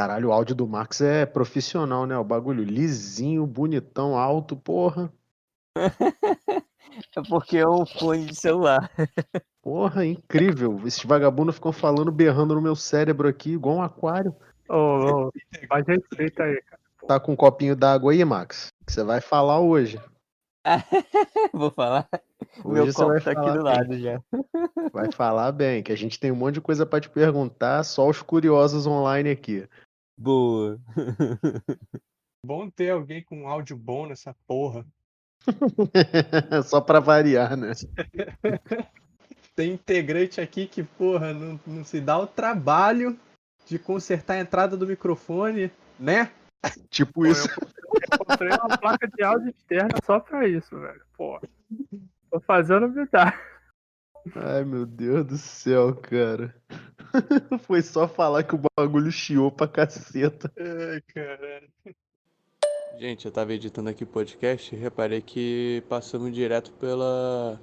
Caralho, o áudio do Max é profissional, né? O bagulho lisinho, bonitão, alto, porra. É porque é um fone de celular. Porra, incrível. Esses vagabundos ficam falando, berrando no meu cérebro aqui, igual um aquário. Ô, faz respeito aí, cara. Tá com um copinho d'água aí, Max? Que você vai falar hoje. Vou falar. Hoje Meu você vai copo tá aqui falar do bem. lado já. Vai falar bem, que a gente tem um monte de coisa pra te perguntar, só os curiosos online aqui. Boa. Bom ter alguém com áudio bom nessa porra. Só pra variar, né? Tem integrante aqui que, porra, não se dá o trabalho de consertar a entrada do microfone, né? Tipo Pô, isso. eu comprei uma placa de áudio externa só pra isso, velho. Pô, tô fazendo humildade. Ai, meu Deus do céu, cara. Foi só falar que o bagulho chiou pra caceta. Ai, caralho. Gente, eu tava editando aqui o podcast e reparei que passamos direto pela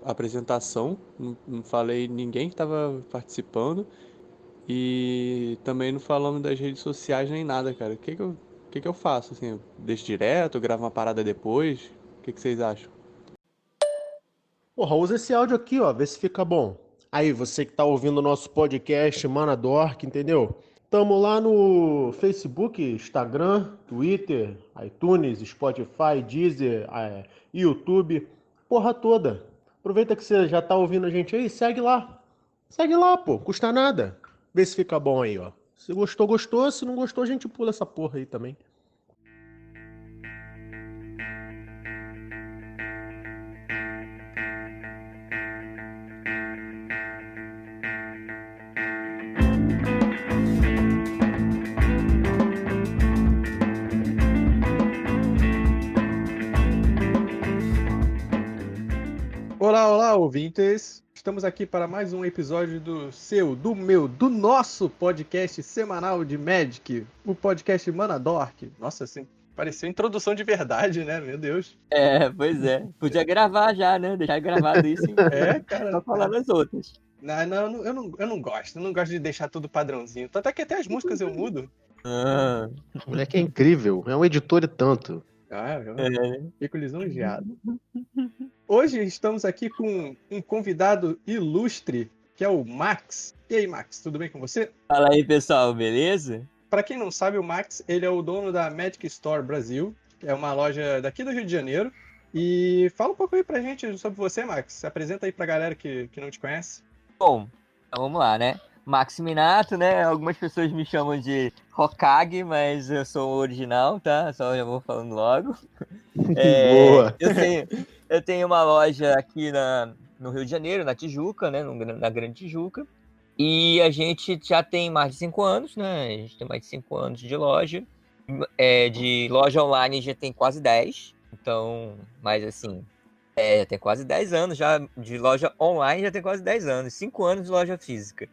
apresentação. Não falei ninguém que tava participando. E também não falamos das redes sociais nem nada, cara. O que que eu faço, assim? Eu deixo direto, eu gravo uma parada depois? O que vocês acham? Porra, usa esse áudio aqui, ó, vê se fica bom. Aí, você que tá ouvindo o nosso podcast, Manadork, entendeu? Tamo lá no Facebook, Instagram, Twitter, iTunes, Spotify, Deezer, YouTube, porra toda. Aproveita que você já tá ouvindo a gente aí, segue lá. Segue lá, pô, custa nada. Vê se fica bom aí, ó. Se gostou, gostou. Se não gostou, a gente pula essa porra aí também. Olá, olá, ouvintes! Estamos aqui para mais um episódio do nosso podcast semanal de Magic, o podcast Manadork. Nossa, assim, pareceu introdução de verdade, né? Meu Deus. Pois é. Podia gravar já, né? Deixar gravado isso e Cara. só falar das outras. Não, eu não gosto. Eu não gosto de deixar tudo padrãozinho. Tanto é que até as músicas eu mudo. Ah, O moleque é incrível, é um editor e tanto. Eu fico lisonjeado. Hoje estamos aqui com um convidado ilustre, que é o Max. E aí, Max, tudo bem com você? Fala aí, pessoal, beleza? Para quem não sabe, o Max, ele é o dono da Magic Store Brasil, que é uma loja daqui do Rio de Janeiro. E fala um pouco aí pra gente sobre você, Max. Se apresenta aí pra galera que não te conhece. Bom, então vamos lá, né? Max Minato, né? Algumas pessoas me chamam de Hokage, mas eu sou o original, tá? Só já vou falando logo. Boa! Eu tenho uma loja aqui no Rio de Janeiro, na Tijuca, né? Na Grande Tijuca. E a gente já tem mais de 5 anos, né? A gente tem mais de 5 anos de loja. De loja online já tem quase 10. Então, mas assim, já tem quase 10 anos já. De loja online já tem quase 10 anos. 5 anos de loja física.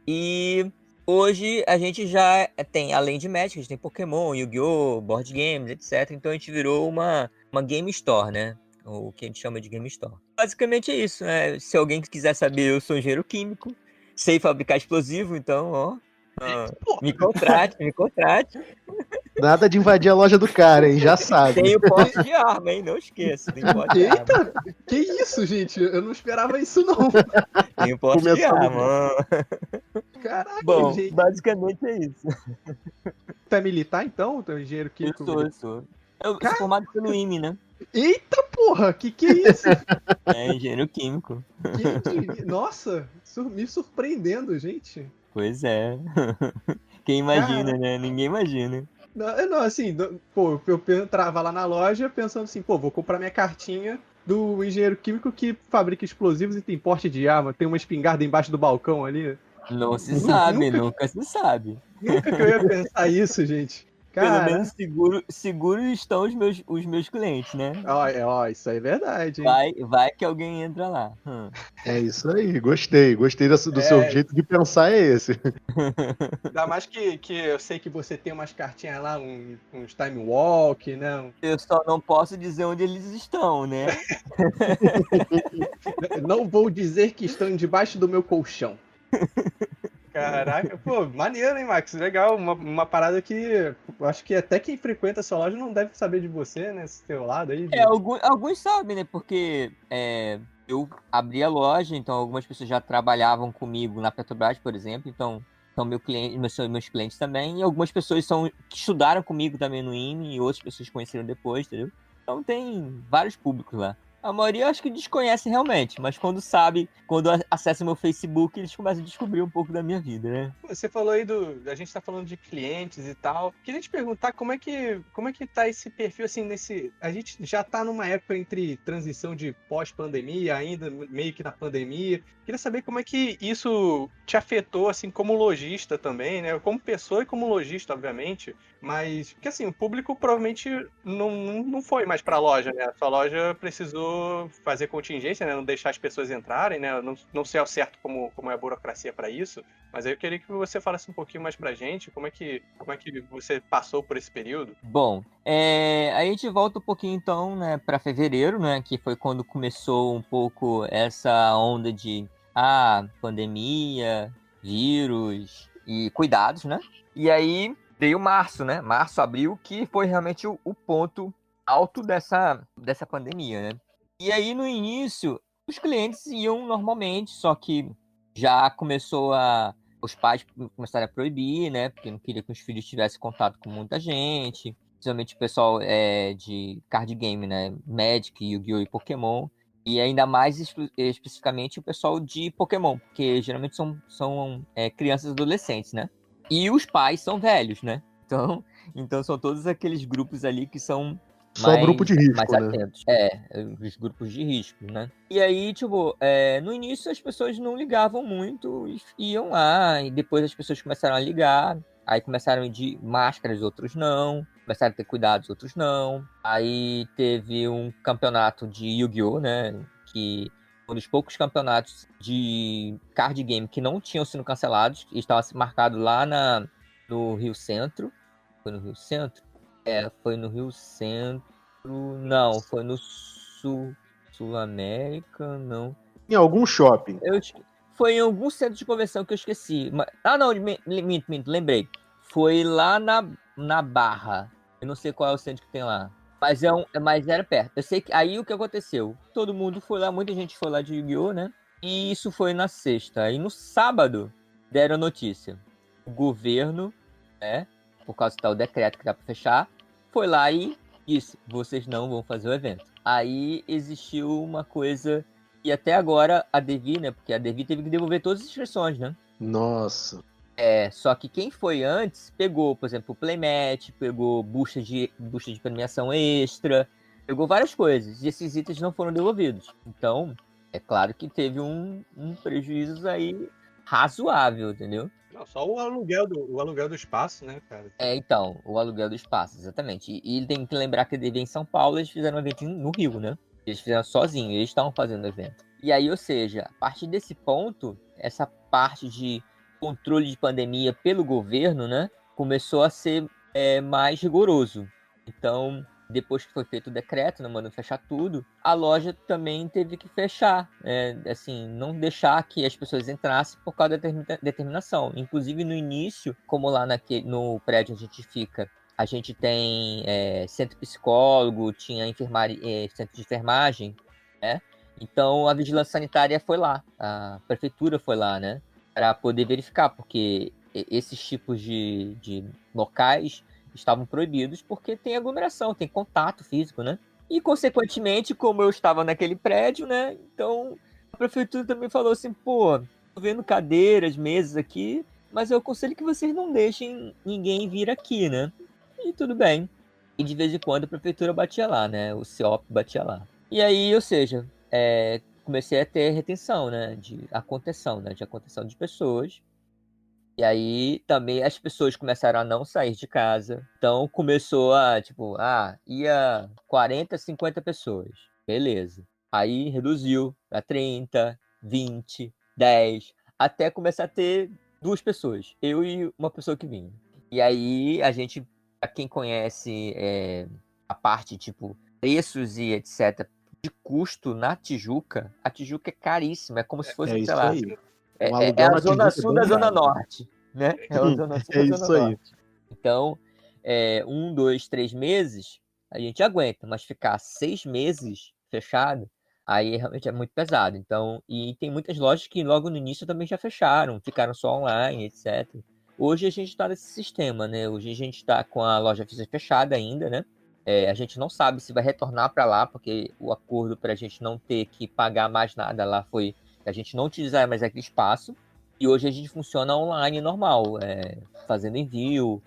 E hoje a gente já tem, além de Magic, a gente tem Pokémon, Yu-Gi-Oh!, board games, etc. Então a gente virou uma Game Store, né? O que a gente chama de Game Store. Basicamente é isso, né? Se alguém quiser saber, eu sou engenheiro químico, sei fabricar explosivo, então, me contrate. Nada de invadir a loja do cara, hein? Já sabe. Tenho porte de arma, hein? Não esqueça, tem porte de arma. Eita! Que isso, gente? Eu não esperava isso, não. Tenho porte de Começando arma. Caraca, Bom, gente. basicamente é isso. Tu é militar, então? Tu é engenheiro químico? Eu sou. Eu sou formado pelo IME, né? Eita, porra! Que é isso? É engenheiro químico. Nossa, me surpreendendo, gente. Pois é. Quem imagina, né? Ninguém imagina. Não, assim, pô, eu entrava lá na loja pensando assim, pô, vou comprar minha cartinha do engenheiro químico que fabrica explosivos e tem porte de arma, tem uma espingarda embaixo do balcão ali. Não se sabe, nunca se sabe. Nunca que eu ia pensar isso, gente. Pelo menos seguros estão os meus clientes, né? Ó, isso aí é verdade, hein? Vai que alguém entra lá. É isso aí, gostei do seu jeito de pensar, é esse. Ainda mais que eu sei que você tem umas cartinhas lá, uns time walk, né? Eu só não posso dizer onde eles estão, né? Não vou dizer que estão debaixo do meu colchão. Caraca, pô, maneiro, hein, Max? Legal, uma parada que eu acho que até quem frequenta a sua loja não deve saber de você, né? Esse teu lado aí. Alguns sabem, né? Porque eu abri a loja, então algumas pessoas já trabalhavam comigo na Petrobras, por exemplo, então são meus clientes também, e algumas pessoas que estudaram comigo também no IME, e outras pessoas conheceram depois, entendeu? Então tem vários públicos lá. A maioria eu acho que desconhece realmente, mas quando acessa meu Facebook, eles começam a descobrir um pouco da minha vida, né? Você falou aí a gente tá falando de clientes e tal. Queria te perguntar como é que tá esse perfil, assim, a gente já tá numa época entre transição de pós-pandemia, ainda meio que na pandemia. Queria saber como é que isso te afetou, assim, como lojista também, né? Como pessoa e como lojista, obviamente. Mas, porque assim, o público provavelmente não foi mais pra loja, né? A sua loja precisou fazer contingência, né? Não deixar as pessoas entrarem, né? Não sei ao certo como é a burocracia para isso, mas aí eu queria que você falasse um pouquinho mais pra gente, como é que você passou por esse período? Bom, a gente volta um pouquinho então, né, para fevereiro, né, que foi quando começou um pouco essa onda de pandemia, vírus e cuidados, né? E aí veio março, né? Março, abril, que foi realmente o ponto alto dessa pandemia, né? E aí no início os clientes iam normalmente, só que já os pais começaram a proibir, né? Porque não queria que os filhos tivessem contato com muita gente. Principalmente o pessoal de card game, né? Magic, Yu-Gi-Oh! E Pokémon. E ainda mais especificamente o pessoal de Pokémon, porque geralmente são crianças e adolescentes, né? E os pais são velhos, né? Então são todos aqueles grupos ali que são Só grupo de mais risco, né? atentos. Os grupos de risco, né? E aí, tipo, no início as pessoas não ligavam muito, iam lá, e depois as pessoas começaram a ligar, aí começaram a ir de máscaras, outros não, começaram a ter cuidados, outros não. Aí teve um campeonato de Yu-Gi-Oh!, né? Que um dos poucos campeonatos de card game que não tinham sido cancelados, e estava marcado lá no Rio Centro. Foi no Rio Centro? Foi no Rio Centro. Não, foi no Sul América, não. Em algum shopping. Foi em algum centro de convenção que eu esqueci. Não, minto, lembrei. Foi lá na Barra. Eu não sei qual é o centro que tem lá. Mas era perto. Eu sei que aí o que aconteceu? Todo mundo foi lá, muita gente foi lá de Yu-Gi-Oh!, né? E isso foi na sexta. Aí no sábado deram a notícia. O governo, né? Por causa do tal decreto que dá pra fechar, foi lá e disse: vocês não vão fazer o evento. Aí existiu uma coisa. E até agora a Devi, né? Porque a Devi teve que devolver todas as inscrições, né? Nossa. Só que quem foi antes pegou, por exemplo, o Playmat, pegou bucha de premiação extra, pegou várias coisas. E esses itens não foram devolvidos. Então, é claro que teve um prejuízo aí razoável, entendeu? Não, só o aluguel do espaço, né, cara? Então, o aluguel do espaço, exatamente. E tem que lembrar que a Devi em São Paulo, eles fizeram um evento no Rio, né? Eles fizeram sozinhos, eles estavam fazendo o evento. E aí, ou seja, a partir desse ponto, essa parte de controle de pandemia pelo governo, né, começou a ser mais rigoroso. Então, depois que foi feito o decreto, né, mandando fechar tudo, a loja também teve que fechar, assim, não deixar que as pessoas entrassem por causa da determinação. Inclusive, no início, como lá no prédio onde a gente fica, a gente tem centro psicólogo, tinha centro de enfermagem, né? Então a vigilância sanitária foi lá, a prefeitura foi lá, né? Para poder verificar, porque esses tipos de locais estavam proibidos porque tem aglomeração, tem contato físico, né? E consequentemente, como eu estava naquele prédio, né? Então a prefeitura também falou assim: pô, tô vendo cadeiras, mesas aqui, mas eu aconselho que vocês não deixem ninguém vir aqui, né? E tudo bem. E de vez em quando a prefeitura batia lá, né? O CIOP batia lá. E aí, ou seja, comecei a ter retenção, né? De contenção de pessoas. E aí também as pessoas começaram a não sair de casa. Então começou ia 40, 50 pessoas. Beleza. Aí reduziu para 30, 20, 10, até começar a ter 2 pessoas. Eu e uma pessoa que vinha. E aí a gente, pra quem conhece a parte tipo preços e etc, de custo na Tijuca, a Tijuca é caríssima. É como se fosse, É sei isso lá, aí. Um É aluguel a na zona Tijuca é sul bem da zona caro. norte, né? É a zona sul É da isso zona aí. norte. Então, 1, 2, 3 meses, a gente aguenta, mas ficar 6 meses fechado, aí realmente é muito pesado. Então, e tem muitas lojas que logo no início também já fecharam, ficaram só online, etc. Hoje a gente está nesse sistema, né? Hoje a gente está com a loja física fechada ainda, né? A gente não sabe se vai retornar para lá, porque o acordo para a gente não ter que pagar mais nada lá foi a gente não utilizar mais aquele espaço. E hoje a gente funciona online normal, fazendo envio,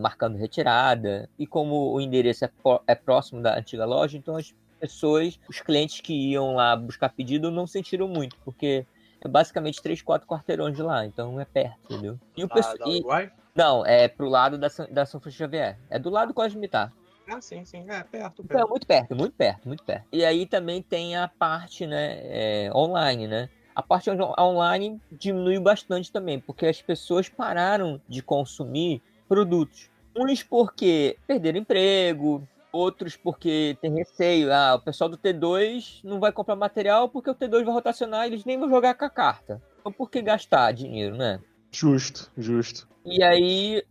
marcando retirada. E como o endereço é próximo da antiga loja, então as pessoas, os clientes que iam lá buscar pedido não sentiram muito, porque é basicamente 3, 4 quarteirões de lá, então é perto, entendeu? E o pessoal. Da Uruguai? Não, é pro lado da São Francisco Xavier. É do lado do Colégio Militar. Ah, sim. É, perto. Então é muito perto, muito perto, muito perto. E aí também tem a parte, né, online, né? A parte online diminuiu bastante também, porque as pessoas pararam de consumir produtos. Uns porque perderam emprego, outros porque tem receio. O pessoal do T2 não vai comprar material porque o T2 vai rotacionar e eles nem vão jogar com a carta. Então por que gastar dinheiro, né? Justo. E aí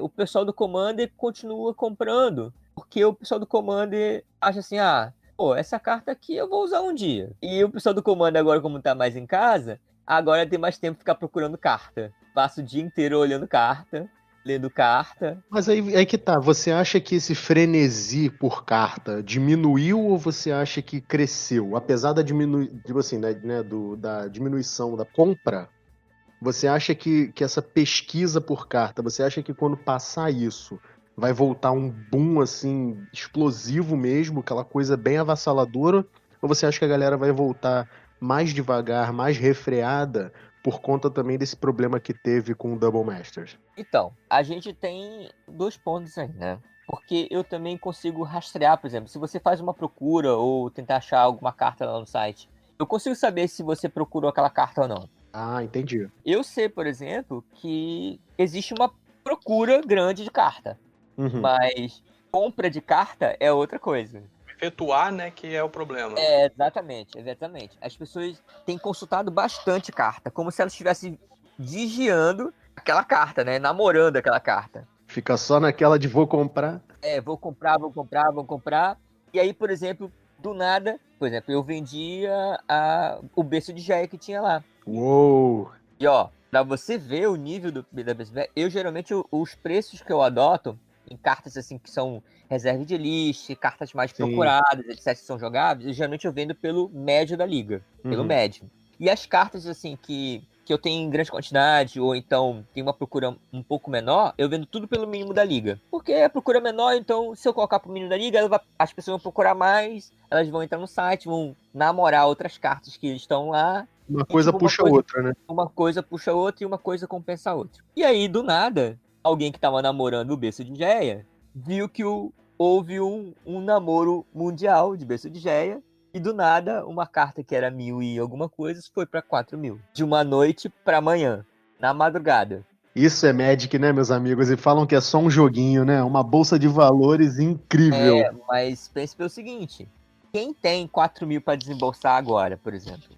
o pessoal do Commander continua comprando, porque o pessoal do Commander acha assim, pô, essa carta aqui eu vou usar um dia. E o pessoal do Commander agora, como tá mais em casa, agora tem mais tempo de ficar procurando carta. Passa o dia inteiro olhando carta, lendo carta. Mas aí que tá, você acha que esse frenesi por carta diminuiu ou você acha que cresceu? Apesar da tipo assim, né, da diminuição da compra, você acha que essa pesquisa por carta, você acha que quando passar isso, vai voltar um boom assim, explosivo mesmo, aquela coisa bem avassaladora? Ou você acha que a galera vai voltar mais devagar, mais refreada, por conta também desse problema que teve com o Double Masters? Então, a gente tem 2 pontos aí, né? Porque eu também consigo rastrear, por exemplo, se você faz uma procura ou tentar achar alguma carta lá no site, eu consigo saber se você procurou aquela carta ou não. Ah, entendi. Eu sei, por exemplo, que existe uma procura grande de carta, mas compra de carta é outra coisa. Efetuar, né, que é o problema. Exatamente. As pessoas têm consultado bastante carta, como se elas estivessem vigiando aquela carta, né? Namorando aquela carta. Fica só naquela de vou comprar. Vou comprar. E aí, por exemplo, do nada, eu vendia o berço de joia que tinha lá. Uou! E ó, pra você ver o nível da BSB, eu geralmente os preços que eu adoto em cartas assim que são reserva de list, cartas mais procuradas, etc, que são jogáveis, eu vendo pelo médio da liga, pelo médio. E as cartas assim que eu tenho em grande quantidade, ou então tem uma procura um pouco menor, eu vendo tudo pelo mínimo da liga. Porque a procura é menor, então se eu colocar pro mínimo da liga, as pessoas vão procurar mais, elas vão entrar no site, vão namorar outras cartas que estão lá. Uma coisa puxa a outra, né? Uma coisa puxa a outra e uma coisa compensa a outra. E aí, do nada, alguém que tava namorando o berço de Geia viu que houve um namoro mundial de berço de Geia. E do nada, uma carta que era 1.000 e alguma coisa foi pra 4.000. De uma noite pra amanhã, na madrugada. Isso é Magic, né, meus amigos? E falam que é só um joguinho, né? Uma bolsa de valores incrível. Mas pense pelo seguinte: quem tem 4.000 pra desembolsar agora, por exemplo?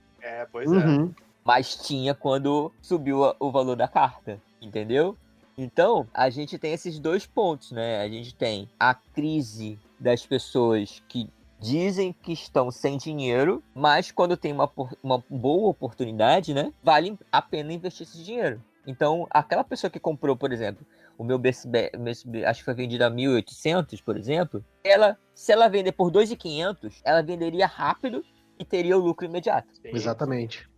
Pois é. Mas tinha quando subiu o valor da carta, entendeu? Então, a gente tem esses 2 pontos, né? A gente tem a crise das pessoas que dizem que estão sem dinheiro, mas quando tem uma boa oportunidade, né? Vale a pena investir esse dinheiro. Então, aquela pessoa que comprou, por exemplo, o meu BSB, acho que foi vendido a 1.800, por exemplo, se ela vender por 2.500, ela venderia rápido e teria o lucro imediato. Exatamente.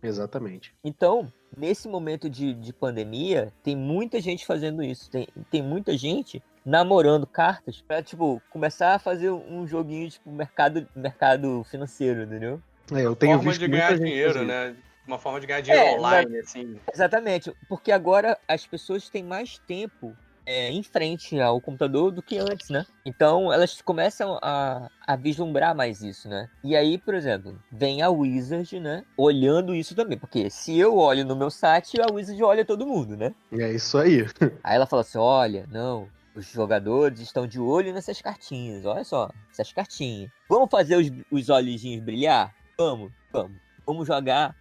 Então, nesse momento de pandemia, tem muita gente fazendo isso. Tem muita gente namorando cartas pra, começar a fazer um joguinho, mercado financeiro, entendeu? Eu tenho visto de muita ganhar gente dinheiro, fazer. né? Uma forma de ganhar dinheiro online, assim. Exatamente, porque agora as pessoas têm mais tempo em frente ao computador do que antes, né? Então elas começam a vislumbrar mais isso, né? E aí, por exemplo, vem a Wizard, né? Olhando isso também, porque se eu olho no meu site, a Wizard olha todo mundo, né? É isso aí. Aí ela fala assim, olha, não, os jogadores estão de olho nessas cartinhas, olha só, essas cartinhas. Vamos fazer os olhinhos brilhar? Vamos. Vamos jogar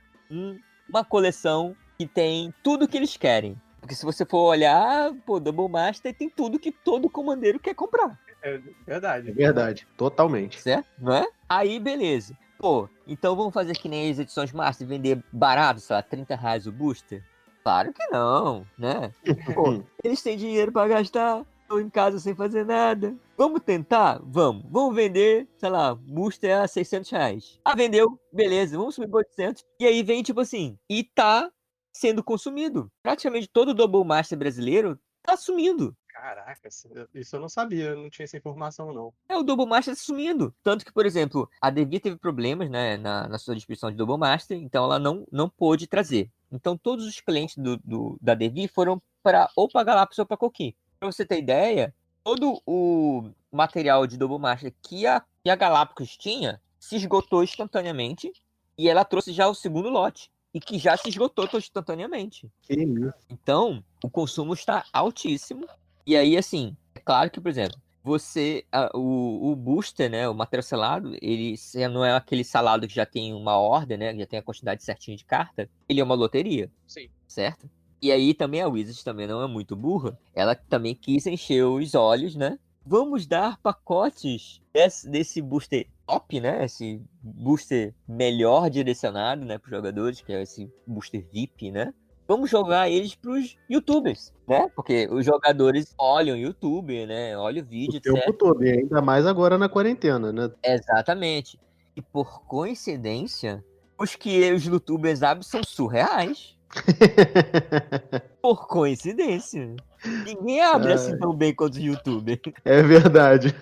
uma coleção que tem tudo que eles querem. Porque se você for olhar, pô, Double Master tem tudo que todo comandeiro quer comprar. É verdade. É verdade, totalmente. Certo? Não é? Aí, beleza. Pô, então vamos fazer que nem as edições Master, vender barato, sei lá, R$30 o booster? Claro que não, né? Pô, eles têm dinheiro pra gastar, estão em casa sem fazer nada. Vamos tentar? Vamos. Vamos vender, sei lá, booster a R$600. Ah, vendeu? Beleza, vamos subir pra 800. E aí vem, tipo assim, e tá sendo consumido. Praticamente todo o Double Master brasileiro tá sumindo. Caraca, isso eu não sabia, não tinha essa informação, não. O Double Master tá sumindo. Tanto que, por exemplo, a Devi teve problemas, né, na sua distribuição de Double Master, então ela não pôde trazer. Então todos os clientes da Devi foram ou para Galápagos ou para Coqui. Para você ter ideia, todo o material de Double Master que a Galápagos tinha se esgotou instantaneamente e ela trouxe já o segundo lote. E que já se esgotou instantaneamente. Então, o consumo está altíssimo. E aí, assim, é claro que, por exemplo, o booster, né, o material selado, ele não é aquele salado que já tem uma ordem, né, que já tem a quantidade certinha de carta, ele é uma loteria. Sim. Certo? E aí também a Wizards também não é muito burra, ela também quis encher os olhos, né? Vamos dar pacotes desse booster top, né? Esse booster melhor direcionado, né, para os jogadores, que é esse booster VIP, né? Vamos jogar eles pros YouTubers, né? Porque os jogadores olham o YouTube, né? Olham o vídeo, O tempo todo, e ainda mais agora na quarentena, né? Exatamente. E por coincidência, os que os YouTubers abrem são surreais. Por coincidência. Ninguém abre assim tão bem quanto o YouTuber. É verdade.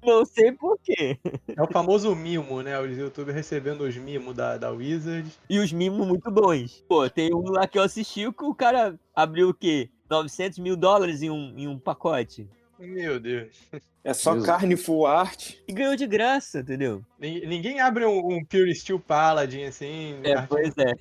Não sei por quê. É o famoso mimo, né? Os youtubers recebendo os mimos da Wizard. E os mimos muito bons. Pô, tem um lá que eu assisti que o cara abriu o quê? $900 mil em um pacote. Meu Deus. É só carne full art. E ganhou de graça, entendeu? Ninguém abre um Pure Steel Paladin assim. Pois é.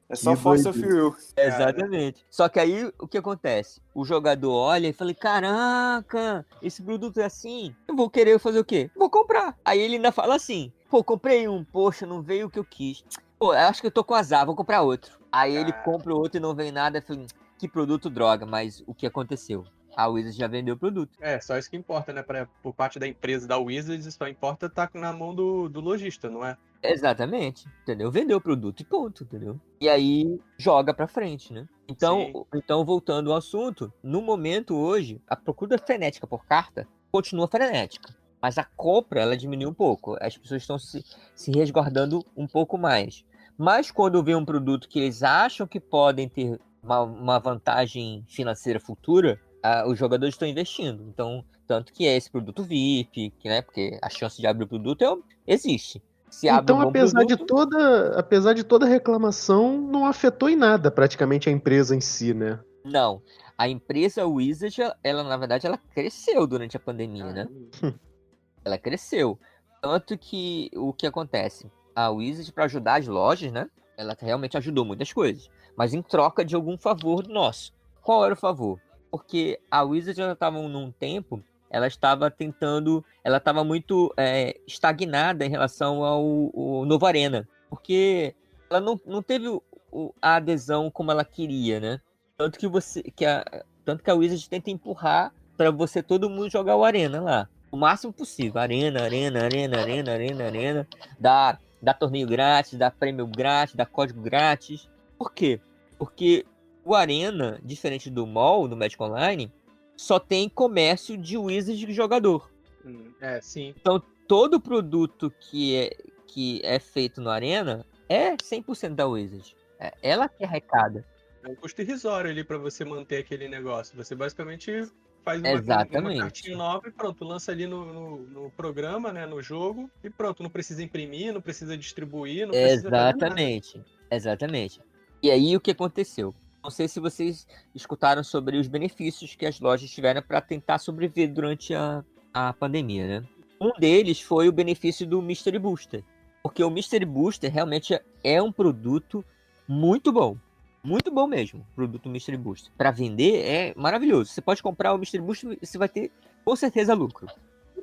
É só Force of Will. Exatamente. Só que aí, o que acontece? O jogador olha e fala, caraca, esse produto é assim, eu vou querer fazer o quê? Vou comprar. Aí ele ainda fala assim, pô, comprei um, poxa, não veio o que eu quis. Pô, acho que eu tô com azar, vou comprar outro. Aí ele compra outro e não vem nada, fala, que produto droga, mas o que aconteceu? A Wizards já vendeu o produto. É, só isso que importa, né? Por parte da empresa da Wizards, só importa estar na mão do lojista, não é? Exatamente, entendeu? Vendeu o produto e ponto, entendeu? E aí joga pra frente, né? Então, voltando ao assunto, no momento hoje, a procura frenética por carta continua frenética. Mas a compra, ela diminuiu um pouco. As pessoas estão se resguardando um pouco mais. Mas quando vê um produto que eles acham que podem ter uma vantagem financeira futura, os jogadores estão investindo. Então, tanto que é esse produto VIP, que, né, porque a chance de abrir o produto existe. Então, apesar de toda reclamação, não afetou em nada praticamente a empresa em si, né? Não. A empresa Wizard, ela na verdade, ela cresceu durante a pandemia, né? Ela cresceu. Tanto que o que acontece? A Wizard, para ajudar as lojas, né? Ela realmente ajudou muitas coisas. Mas em troca de algum favor nosso. Qual era o favor? Porque a Wizard, ela estava num tempo... ela estava muito estagnada em relação ao novo Arena, porque ela não teve a adesão como ela queria, né? Tanto que a Wizard tenta empurrar para todo mundo jogar o Arena lá, o máximo possível, Arena, dá torneio grátis, dá prêmio grátis, dá código grátis. Por quê? Porque o Arena, diferente do MOL, do Magic Online, só tem comércio de Wizard de jogador. Sim. Então, todo produto que é feito no Arena é 100% da Wizard. Ela que arrecada. É um custo irrisório ali para você manter aquele negócio. Você basicamente faz uma cartinha nova e pronto, lança ali no programa, né, no jogo, e pronto, não precisa imprimir, não precisa distribuir, não precisa fazer nada. Exatamente. E aí, o que aconteceu? Não sei se vocês escutaram sobre os benefícios que as lojas tiveram para tentar sobreviver durante a pandemia, né? Um deles foi o benefício do Mystery Booster. Porque o Mystery Booster realmente é um produto muito bom. Muito bom mesmo, o produto Mystery Booster. Para vender é maravilhoso. Você pode comprar o Mystery Booster e você vai ter, com certeza, lucro.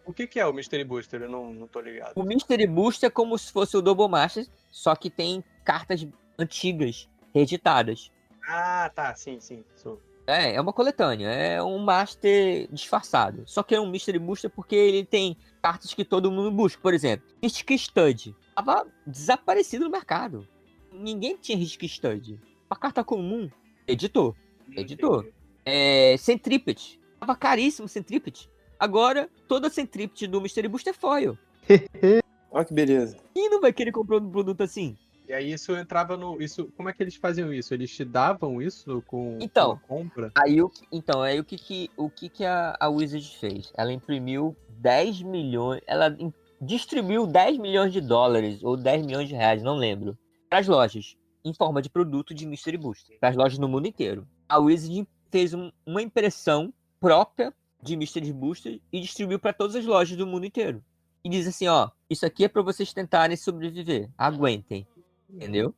O que é o Mystery Booster? Eu não tô ligado. O Mystery Booster é como se fosse o Double Master, só que tem cartas antigas reeditadas. Ah, tá, sim. É uma coletânea, é um Master disfarçado. Só que é um Mystery Booster porque ele tem cartas que todo mundo busca. Por exemplo, Risky Stud. Tava desaparecido no mercado. Ninguém tinha Risky Stud. Uma carta comum, editor. Entendi. Centripede. Tava caríssimo Centripede. Agora, toda Centripede do Mystery Booster é foil. Olha que beleza. Quem não vai querer comprar um produto assim? E aí isso entrava no. Como é que eles faziam isso? Eles te davam isso com Então, a compra? Aí o que a Wizard fez? Ela imprimiu 10 milhões, ela distribuiu 10 milhões de dólares ou 10 milhões de reais, não lembro, para as lojas, em forma de produto de Mystery Booster, para as lojas no mundo inteiro. A Wizard fez uma impressão própria de Mystery Booster e distribuiu para todas as lojas do mundo inteiro. E diz assim, ó, isso aqui é para vocês tentarem sobreviver, aguentem, entendeu?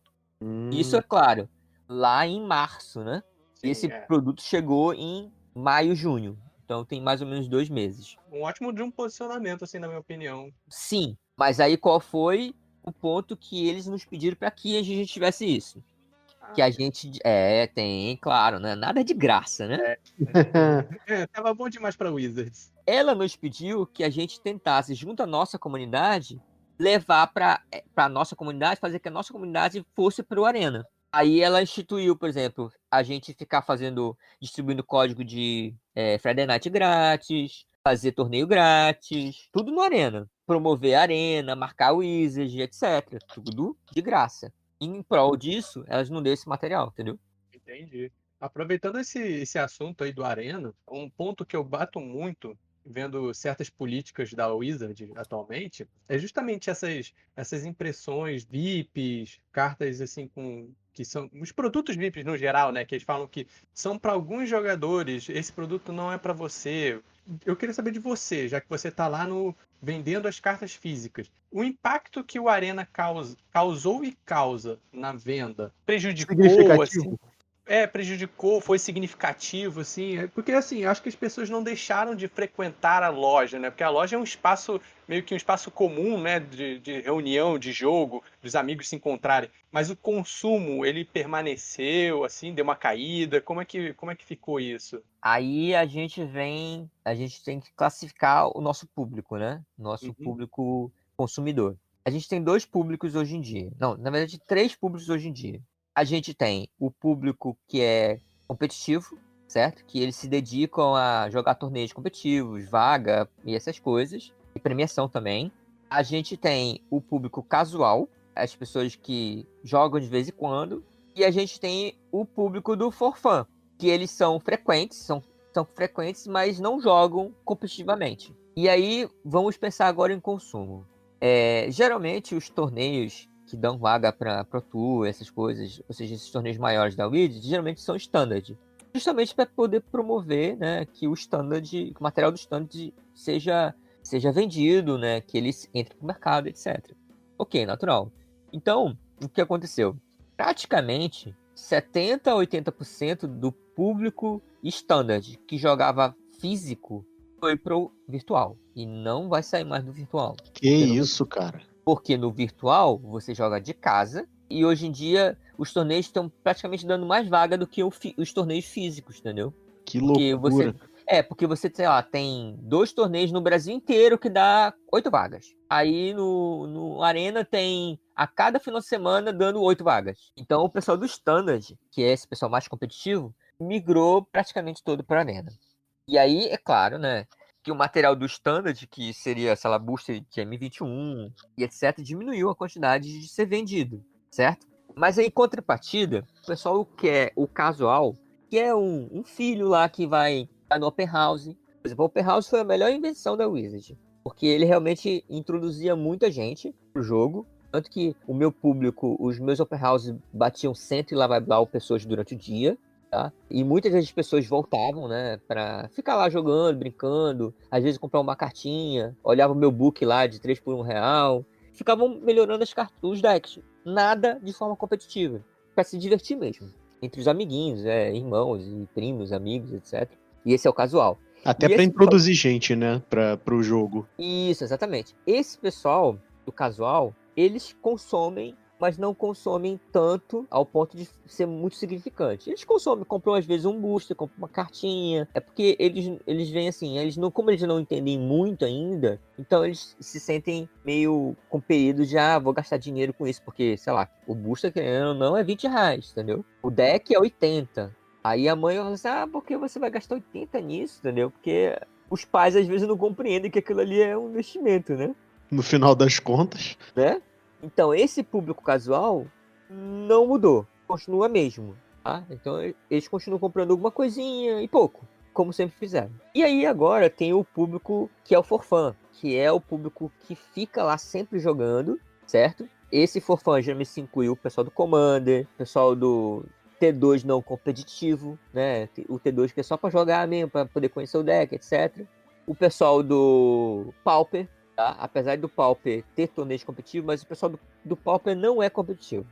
Isso é claro, lá em março, né? Sim, Esse produto chegou em maio, junho. Então tem mais ou menos 2 meses. um ótimo de um posicionamento, assim, na minha opinião. Sim, mas aí qual foi o ponto que eles nos pediram para que a gente tivesse isso? Que a gente... tem, claro, né? Nada é de graça, né? Tava bom demais pra Wizards. Ela nos pediu que a gente tentasse, junto à nossa comunidade, levar para a nossa comunidade, fazer que a nossa comunidade fosse para o Arena. Aí ela instituiu, por exemplo, a gente ficar distribuindo código de Friday Night grátis, fazer torneio grátis, tudo no Arena. Promover a Arena, marcar o Wizard, etc. Tudo de graça. E em prol disso, elas não deu esse material, entendeu? Entendi. Aproveitando esse assunto aí do Arena, um ponto que eu bato muito vendo certas políticas da Wizard atualmente é justamente essas impressões VIPs, cartas assim que são os produtos VIPs no geral, né, que eles falam que são para alguns jogadores, esse produto não é para você. Eu queria saber de você, já que você está lá vendendo as cartas físicas. O impacto que o Arena causou e causa na venda prejudicou, assim, prejudicou, foi significativo, assim, porque, assim, acho que as pessoas não deixaram de frequentar a loja, né, porque a loja é um espaço, meio que um espaço comum, né, de reunião, de jogo, dos amigos se encontrarem, mas o consumo, ele permaneceu, assim, deu uma caída, como é que ficou isso? Aí a gente tem que classificar o nosso público, né? Nosso público consumidor. A gente tem 2 públicos hoje em dia. Não, na verdade, 3 públicos hoje em dia. A gente tem o público que é competitivo, certo? Que eles se dedicam a jogar torneios competitivos, vaga e essas coisas. E premiação também. A gente tem o público casual, as pessoas que jogam de vez em quando. E a gente tem o público do for fun, que eles são frequentes, mas não jogam competitivamente. E aí, vamos pensar agora em consumo. Geralmente, os torneios que dão vaga para Pro Tour, essas coisas, ou seja, esses torneios maiores da Wizard, geralmente são standard. Justamente para poder promover, né, que o material do standard seja vendido, né, que ele entre para o mercado, etc. Ok, natural. Então, o que aconteceu? Praticamente 70% a 80% do público standard que jogava físico foi pro virtual. E não vai sair mais do virtual. Que isso, cara? Porque no virtual você joga de casa. E hoje em dia os torneios estão praticamente dando mais vaga do que os torneios físicos, entendeu? Que loucura. Porque você, sei lá, tem 2 torneios no Brasil inteiro que dá 8 vagas. Aí no Arena tem a cada final de semana dando 8 vagas. Então o pessoal do Standard, que é esse pessoal mais competitivo, migrou praticamente todo para a Arena. E aí, é claro, né, que o material do Standard, que seria, sei lá, booster de M21 e etc., diminuiu a quantidade de ser vendido, certo? Mas aí, em contrapartida, o pessoal quer o casual, que é um filho lá que vai no Open House. Por exemplo, o Open House foi a melhor invenção da Wizard, porque ele realmente introduzia muita gente pro jogo, tanto que o meu público, os meus Open House batiam 100 e lá vai blau pessoas durante o dia, tá? E muitas das pessoas voltavam, né, pra ficar lá jogando, brincando, às vezes comprar uma cartinha, olhava o meu book lá de 3 por R$1, ficavam melhorando os decks, nada de forma competitiva, pra se divertir mesmo, entre os amiguinhos, irmãos e primos, amigos, etc. E esse é o casual. Até para introduzir gente, né, pro jogo. Isso, exatamente. Esse pessoal do casual, eles consomem mas não consomem tanto ao ponto de ser muito significante. Eles compram às vezes um booster, compram uma cartinha. É porque eles veem assim, como eles não entendem muito ainda, então eles se sentem meio compelidos de, vou gastar dinheiro com isso, porque, sei lá, o booster, querendo ou não, é R$20, entendeu? O deck é 80. Aí a mãe vai falar assim, por que você vai gastar 80 nisso, entendeu? Porque os pais às vezes não compreendem que aquilo ali é um investimento, né? No final das contas. Né? Então, esse público casual não mudou, continua mesmo, tá? Então, eles continuam comprando alguma coisinha e pouco, como sempre fizeram. E aí, agora, tem o público que é o for fun, que é o público que fica lá sempre jogando, certo? Esse for fun já me incluiu o pessoal do Commander, o pessoal do T2 não competitivo, né? O T2 que é só para jogar mesmo, para poder conhecer o deck, etc. O pessoal do Pauper, tá? Apesar do Pauper ter torneios competitivos, mas o pessoal do Pauper não é competitivo.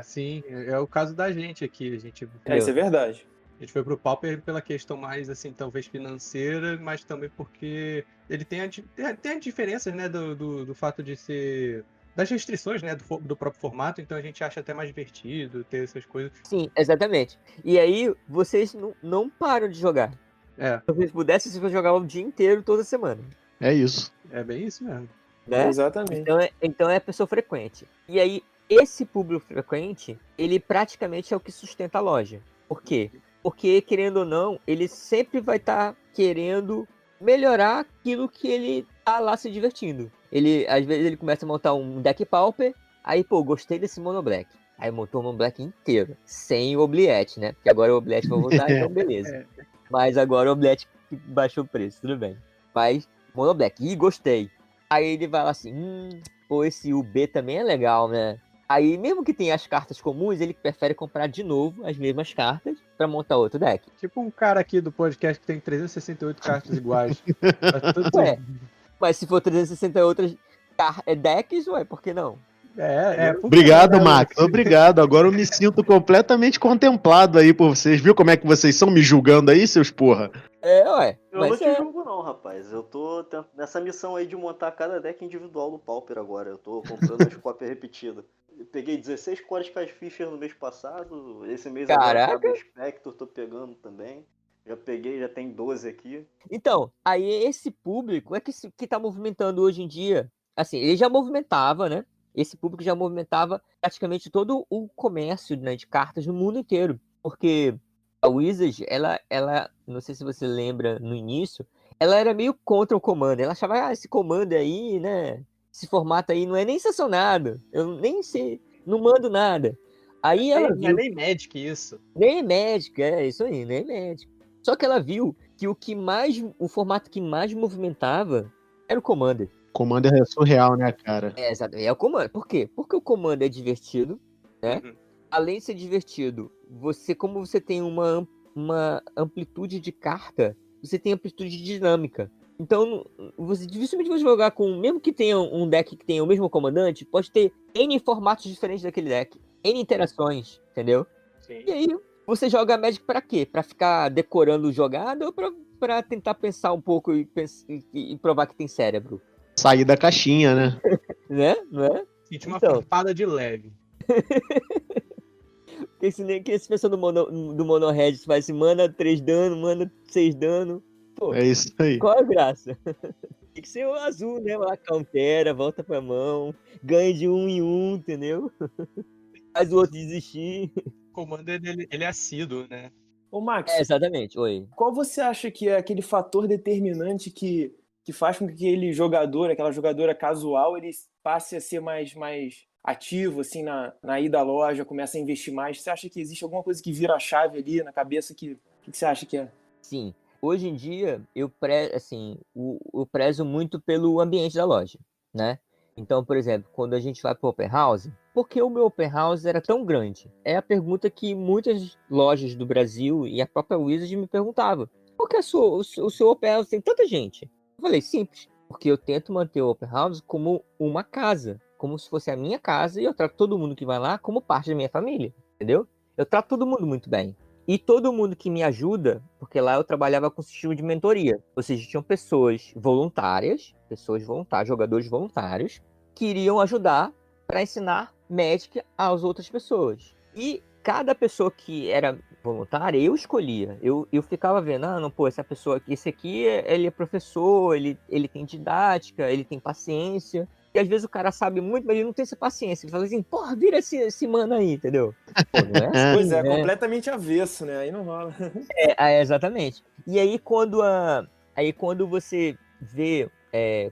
Sim, é o caso da gente aqui. Isso é verdade. A gente foi pro Pauper pela questão mais, assim, talvez financeira, mas também porque ele tem as diferenças, né, do fato de ser... das restrições, né, do próprio formato, então a gente acha até mais divertido ter essas coisas. Sim, exatamente. E aí, vocês não param de jogar. Se vocês pudessem, vocês jogavam o dia inteiro, toda semana. É isso. É bem isso mesmo. Né? Exatamente. Então é pessoa frequente. E aí, esse público frequente, ele praticamente é o que sustenta a loja. Por quê? Porque, querendo ou não, ele sempre vai estar querendo melhorar aquilo que ele tá lá se divertindo. Às vezes ele começa a montar um deck Pauper, aí, gostei desse Mono Black. Aí montou o Mono Black inteiro, sem o Obliette, né? Porque agora o Obliette vai voltar, então beleza. Mas agora o Obliette baixou o preço, tudo bem. Mas, Mono Black, gostei. Aí ele vai lá assim, esse UB também é legal, né? Aí, mesmo que tenha as cartas comuns, ele prefere comprar de novo as mesmas cartas pra montar outro deck. Tipo um cara aqui do podcast que tem 368 cartas iguais. Ué, mas se for 360 outras decks, por que não? Obrigado, Max. Obrigado. Agora eu me sinto completamente contemplado aí por vocês. Viu como é que vocês são me julgando aí, seus porra? Eu não te julgo não, rapaz. Eu tô nessa missão aí de montar cada deck individual do Pauper agora. Eu tô comprando as cópias repetidas. Eu peguei 16 cores com as Fischer no mês passado. Esse mês agora com a Spectre tô pegando também. Já tem 12 aqui. Então, aí esse público é que tá movimentando hoje em dia. Assim, ele já movimentava, né? Esse público já movimentava praticamente todo o comércio, né, de cartas no mundo inteiro. Porque a Wizards, ela, não sei se você lembra no início, ela era meio contra o Commander. Ela achava, esse Commander aí, né, esse formato aí não é nem sancionado. Eu nem sei, não mando nada. Aí ela viu... Não é nem Magic isso. Nem Magic, é isso aí, nem Magic. Só que ela viu que o formato que mais movimentava era o Commander. Commander é surreal, né, cara? Exato, é o Commander. Por quê? Porque o Commander é divertido, né? Além de ser divertido, como você tem uma amplitude de carta, você tem amplitude dinâmica. Então, você dificilmente vai jogar com... Mesmo que tenha um deck que tenha o mesmo comandante, pode ter N formatos diferentes daquele deck. N interações, entendeu? Sim. E aí, você joga Magic pra quê? Pra ficar decorando jogada ou pra tentar pensar um pouco e provar que tem cérebro? Sair da caixinha, né? Né? Não é? Senti uma farpada de leve. Porque se pessoa do Mono Red faz assim, mana 3 dano, mana 6 dano. Pô, é isso aí. Qual a graça? Tem que ser o azul, né? Lá, countera, volta pra mão, ganha de 1 em 1, entendeu? Faz o outro desistir. O Commander, ele é assíduo, né? Ô, Max. Exatamente, oi. Qual você acha que é aquele fator determinante que faz com que aquele jogador, aquela jogadora casual, ele passe a ser mais ativo, assim, na ida à loja, começa a investir mais? Você acha que existe alguma coisa que vira a chave ali na cabeça? O que você acha que é? Sim. Hoje em dia, eu prezo muito pelo ambiente da loja, né? Então, por exemplo, quando a gente vai para o Open House, por que o meu Open House era tão grande? É a pergunta que muitas lojas do Brasil e a própria Wizard me perguntavam. Por que o seu Open House tem tanta gente? Eu falei, simples, porque eu tento manter o Open House como uma casa, como se fosse a minha casa, e eu trato todo mundo que vai lá como parte da minha família, entendeu? Eu trato todo mundo muito bem. E todo mundo que me ajuda, porque lá eu trabalhava com sistema de mentoria, ou seja, tinham pessoas voluntárias, jogadores voluntários, que iriam ajudar para ensinar Magic às outras pessoas. E cada pessoa que era voluntária, eu escolhia. Eu ficava vendo, não, pô, essa pessoa aqui, esse aqui, ele é professor, ele tem didática, ele tem paciência. E às vezes o cara sabe muito, mas ele não tem essa paciência. Ele fala assim, porra, vira esse mano aí, entendeu? Pô, não é assim, Pois é, né? completamente avesso, né? Aí não rola. Exatamente. E aí quando você vê,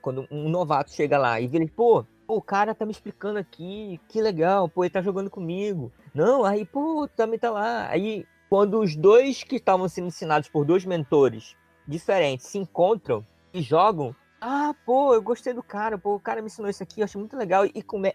quando um novato chega lá e vê, pô, o cara tá me explicando aqui, que legal, pô, ele tá jogando comigo. Não, aí, pô, também tá lá. Aí, quando os dois que estavam sendo ensinados por dois mentores diferentes se encontram e jogam, pô, eu gostei do cara, pô, o cara me ensinou isso aqui, eu achei muito legal.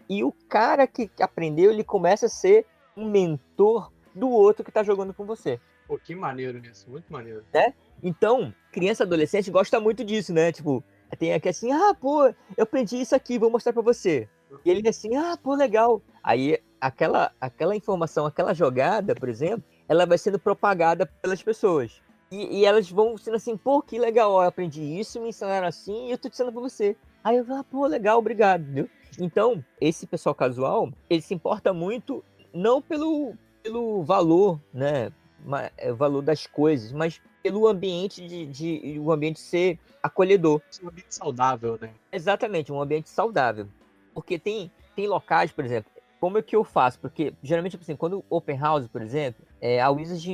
E o cara que aprendeu, ele começa a ser um mentor do outro que tá jogando com você. Pô, que maneiro isso, muito maneiro. Né? Então, criança e adolescente gosta muito disso, né? Tipo, tem aqui assim, pô, eu aprendi isso aqui, vou mostrar pra você. E ele assim, pô, legal. Aí, aquela informação, aquela jogada, por exemplo, ela vai sendo propagada pelas pessoas. E elas vão sendo assim, pô, que legal, ó, eu aprendi isso, me ensinaram assim, e eu tô te ensinando pra você. Aí eu falo, pô, legal, obrigado, entendeu? Então, esse pessoal casual, ele se importa muito, não pelo valor, né? O valor das coisas, mas pelo ambiente o ambiente ser acolhedor. Um ambiente saudável, né? Exatamente, um ambiente saudável. Porque tem locais, por exemplo, como é que eu faço? Porque, geralmente, assim, quando Open House, por exemplo, a Wizard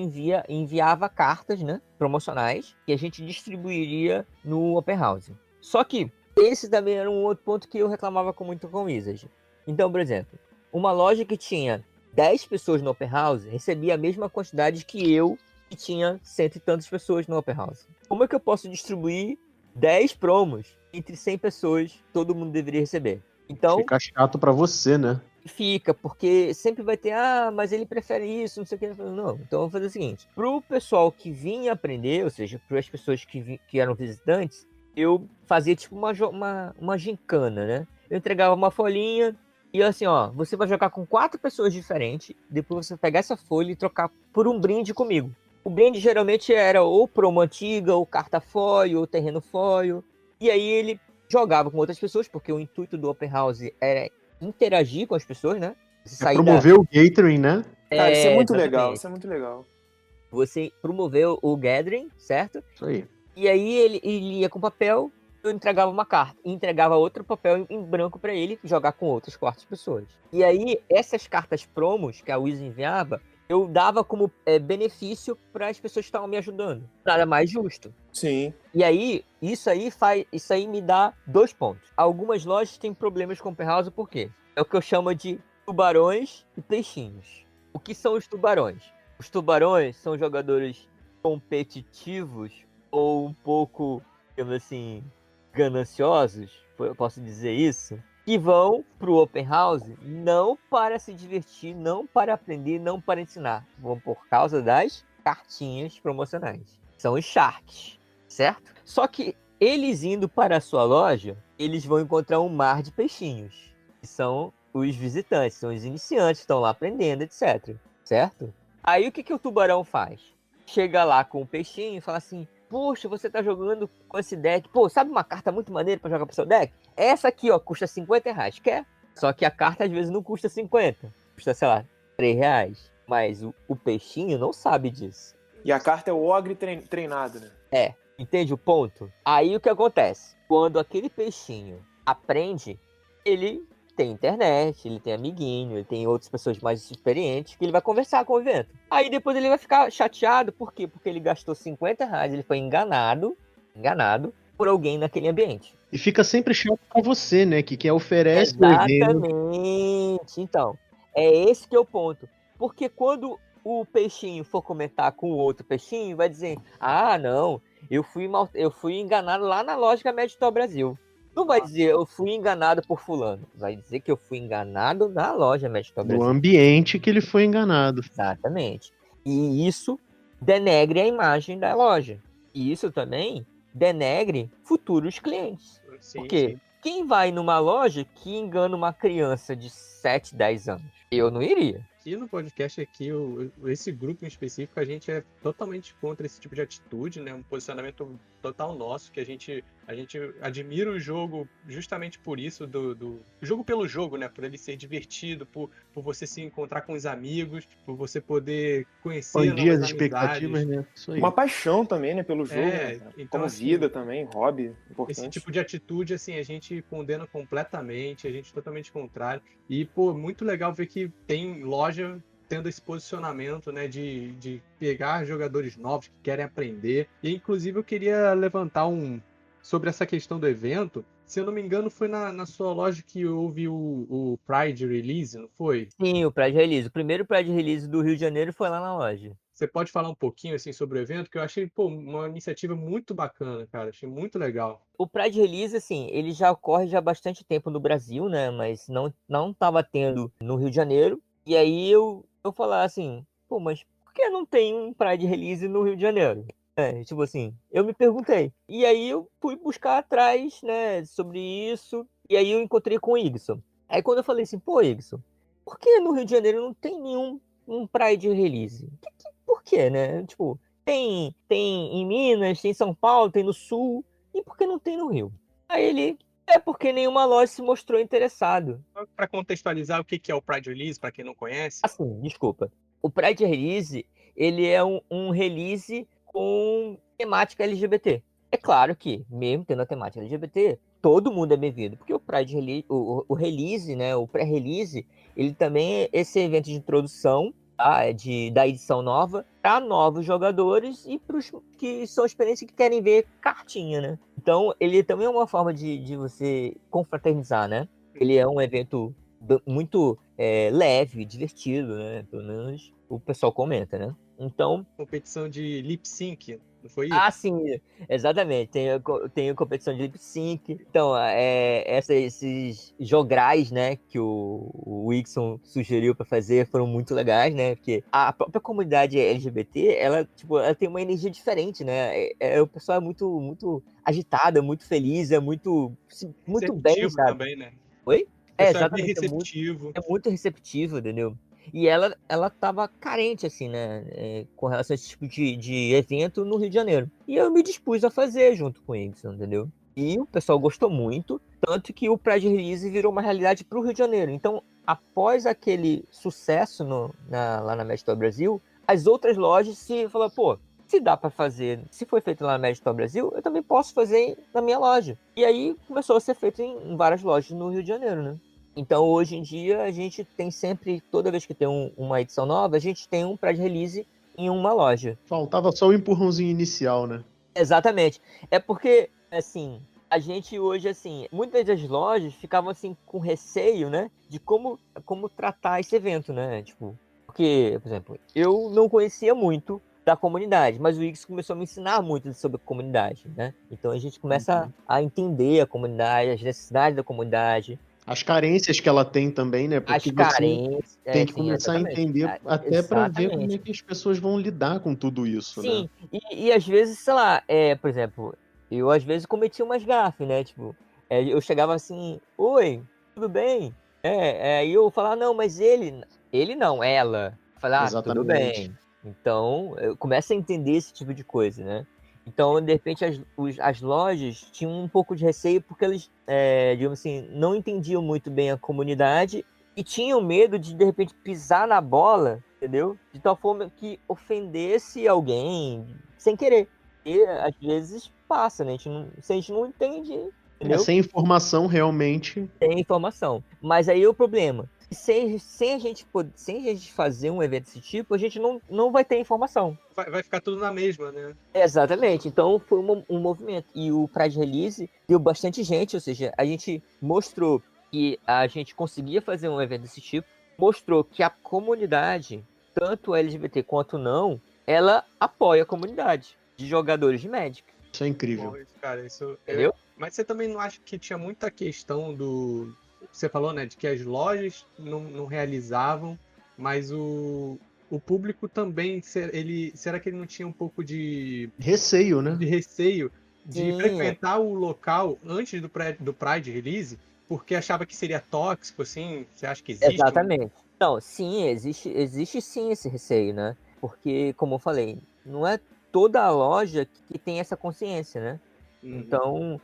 enviava cartas, né, promocionais, que a gente distribuiria no Open House. Só que esse também era um outro ponto que eu reclamava muito com o Wizard. Então, por exemplo, uma loja que tinha 10 pessoas no Open House recebia a mesma quantidade que eu, que tinha 100 e tantas pessoas no Open House. Como é que eu posso distribuir 10 promos entre 100 pessoas? Todo mundo deveria receber. Então, fica chato pra você, né? Fica, porque sempre vai ter, mas ele prefere isso, não sei o que. Não, então vamos fazer o seguinte: pro pessoal que vinha aprender, ou seja, para as pessoas que eram visitantes, eu fazia tipo uma gincana, né? Eu entregava uma folhinha e assim, ó, você vai jogar com 4 pessoas diferentes, depois você pegar essa folha e trocar por um brinde comigo. O brinde geralmente era ou promo antiga, ou carta foil, ou terreno foil. E aí ele jogava com outras pessoas, porque o intuito do Open House era interagir com as pessoas, né? Você promover o gathering, né? Cara, isso é muito exatamente. legal, isso é muito legal. Você promoveu o gathering, certo? Isso aí. E aí ele ia com papel, eu entregava uma carta, e entregava outro papel em branco para ele jogar com outras 4 pessoas. E aí, essas cartas promos que a Wizard enviava, eu dava como benefício para as pessoas que estavam me ajudando. Nada mais justo. Sim. E aí, isso aí me dá 2 pontos. Algumas lojas têm problemas com o Open House, por quê? É o que eu chamo de tubarões e peixinhos. O que são os tubarões? Os tubarões são jogadores competitivos ou um pouco, digamos assim, gananciosos, eu posso dizer isso, que vão pro Open House não para se divertir, não para aprender, não para ensinar. Vão por causa das cartinhas promocionais. São os Sharks, certo? Só que eles indo para a sua loja, eles vão encontrar um mar de peixinhos, que são os visitantes, são os iniciantes que estão lá aprendendo, etc. Certo? Aí o que o tubarão faz? Chega lá com o peixinho e fala assim: poxa, você tá jogando com esse deck. Pô, sabe uma carta muito maneira pra jogar pro seu deck? Essa aqui, ó, custa R$50. Quer? Só que a carta às vezes não custa 50. Custa, sei lá, R$3. Mas o peixinho não sabe disso. E a carta é o ogre treinado, né? Entende o ponto? Aí o que acontece? Quando aquele peixinho aprende, ele tem internet, ele tem amiguinho, ele tem outras pessoas mais experientes que ele vai conversar com o evento. Aí depois ele vai ficar chateado, por quê? Porque ele gastou R$50, ele foi enganado por alguém naquele ambiente. E fica sempre chato pra você, né? Que oferece o evento. Exatamente. Então, é esse que é o ponto. Porque quando o peixinho for comentar com o outro peixinho, vai dizer: não, eu fui enganado lá na lógica Medital Brasil. Não vai dizer eu fui enganado por fulano. Vai dizer que eu fui enganado na loja Medital Brasil. No ambiente que ele foi enganado. Exatamente. E isso denegre a imagem da loja. E isso também denegre futuros clientes. Sim, Porque sim. quem vai numa loja que engana uma criança de 7, 10 anos? Eu não iria. aqui no podcast, esse grupo em específico, a gente é totalmente contra esse tipo de atitude, né? Um posicionamento total nosso, que a gente admira o jogo justamente por isso, do jogo pelo jogo, né? Por ele ser divertido, por você se encontrar com os amigos, por você poder conhecer Expandir as novas expectativas, amizades. né? Isso aí. Uma paixão também, né, pelo jogo, né, cara? Então, Como assim, vida também, hobby, esse importante. tipo de atitude, assim, a gente condena completamente, a gente é totalmente contrário. E, pô, muito legal ver que tem loja tendo esse posicionamento, né, de pegar jogadores novos que querem aprender. E, inclusive, eu queria levantar sobre essa questão do evento. Se eu não me engano, foi na sua loja que houve o Pride Release, não foi? Sim, o Pride Release. O primeiro Pride Release do Rio de Janeiro foi lá na loja. Você pode falar um pouquinho, assim, sobre o evento? Que eu achei, pô, uma iniciativa muito bacana, cara. Achei muito legal. O Pride Release, assim, ele já ocorre já há bastante tempo no Brasil, né? Mas não tava tendo no Rio de Janeiro. E aí eu falar assim, pô, mas por que não tem um Pride Release no Rio de Janeiro? Tipo assim, eu me perguntei. E aí eu fui buscar atrás, né, sobre isso. E aí eu encontrei com o Igson. Aí quando eu falei assim, pô, Igson, por que no Rio de Janeiro não tem nenhum um Pride Release? Por quê, né? Tipo, tem em Minas, tem em São Paulo, tem no Sul. E por que não tem no Rio? Aí ele, é porque nenhuma loja se mostrou interessado. Para contextualizar o que é o Pride Release, para quem não conhece. Assim, desculpa. O Pride Release, ele é um release com temática LGBT. É claro que, mesmo tendo a temática LGBT, todo mundo é bem-vindo. Porque o Pride Release, o release, né, o pré-release, ele também é esse evento de introdução, tá, da edição nova para novos jogadores e para os que são experientes que querem ver cartinha, né? Então, ele também é uma forma de você confraternizar, né? Ele é um evento muito leve, divertido, né? Pelo menos o pessoal comenta, né? Então, Competição de lip sync, não foi isso? ah, sim, exatamente. Tem a competição de lip sync. Então, esses jograis, né, que o Wixon sugeriu para fazer foram muito legais, né? Porque a própria comunidade LGBT, ela tem uma energia diferente, né? O pessoal é muito, muito agitado, é muito feliz, é muito bem, Receptivo sabe? também, né? Oi? O pessoal é bem Exatamente. receptivo. É muito receptivo, entendeu? E ela tava carente, assim, né? Com relação a esse tipo de evento no Rio de Janeiro. E eu me dispus a fazer junto com eles, entendeu? E o pessoal gostou muito, tanto que o Pride Release virou uma realidade para o Rio de Janeiro. Então, após aquele sucesso lá na Magic Store Brasil, as outras lojas se falaram, pô, se dá para fazer, se foi feito lá na Magic Store Brasil, eu também posso fazer na minha loja. E aí começou a ser feito em várias lojas no Rio de Janeiro, né? Então, hoje em dia, a gente tem sempre, toda vez que tem uma edição nova, a gente tem um Pride Release em uma loja. Faltava só o empurrãozinho inicial, né? Exatamente. É porque, assim, a gente hoje, assim, muitas das lojas ficavam, assim, com receio, né, de como tratar esse evento, né? Tipo, porque, por exemplo, eu não conhecia muito da comunidade, mas o X começou a me ensinar muito sobre a comunidade, né? Então, a gente começa a entender a comunidade, as necessidades da comunidade. As carências que ela tem também, né? Porque As carências. tem que começar a entender até para ver como é que as pessoas vão lidar com tudo isso, sim, né? E às vezes, sei lá, por exemplo, eu às vezes cometia umas gafes, né? Tipo, eu chegava assim, oi, tudo bem? Aí eu falava, não, mas ele não, ela. Falar, tudo bem. Então, eu começo a entender esse tipo de coisa, né? Então, de repente, as lojas tinham um pouco de receio porque eles, digamos assim, não entendiam muito bem a comunidade e tinham medo de repente, pisar na bola, entendeu? De tal forma que ofendesse alguém sem querer. E, às vezes, passa, né? Se a gente não entende, entendeu? Sem informação, realmente... Sem informação. Mas aí é o problema. Sem a gente fazer um evento desse tipo, a gente não vai ter informação. Vai ficar tudo na mesma, né? Exatamente. Então foi um movimento. E o Pride Release deu bastante gente, ou seja, a gente mostrou que a gente conseguia fazer um evento desse tipo, mostrou que a comunidade, tanto LGBT quanto não, ela apoia a comunidade de jogadores de Magic. Isso é incrível. Bom, cara, entendeu? Mas você também não acha que tinha muita questão do... Você falou, né, de que as lojas não realizavam, mas o público também, será que ele não tinha um pouco de... Receio, né? De receio de frequentar o local antes do Pride Release, porque achava que seria tóxico, assim? Você acha que existe? Exatamente. Não, sim, existe sim esse receio, né? Porque, como eu falei, não é toda a loja que tem essa consciência, né? Então,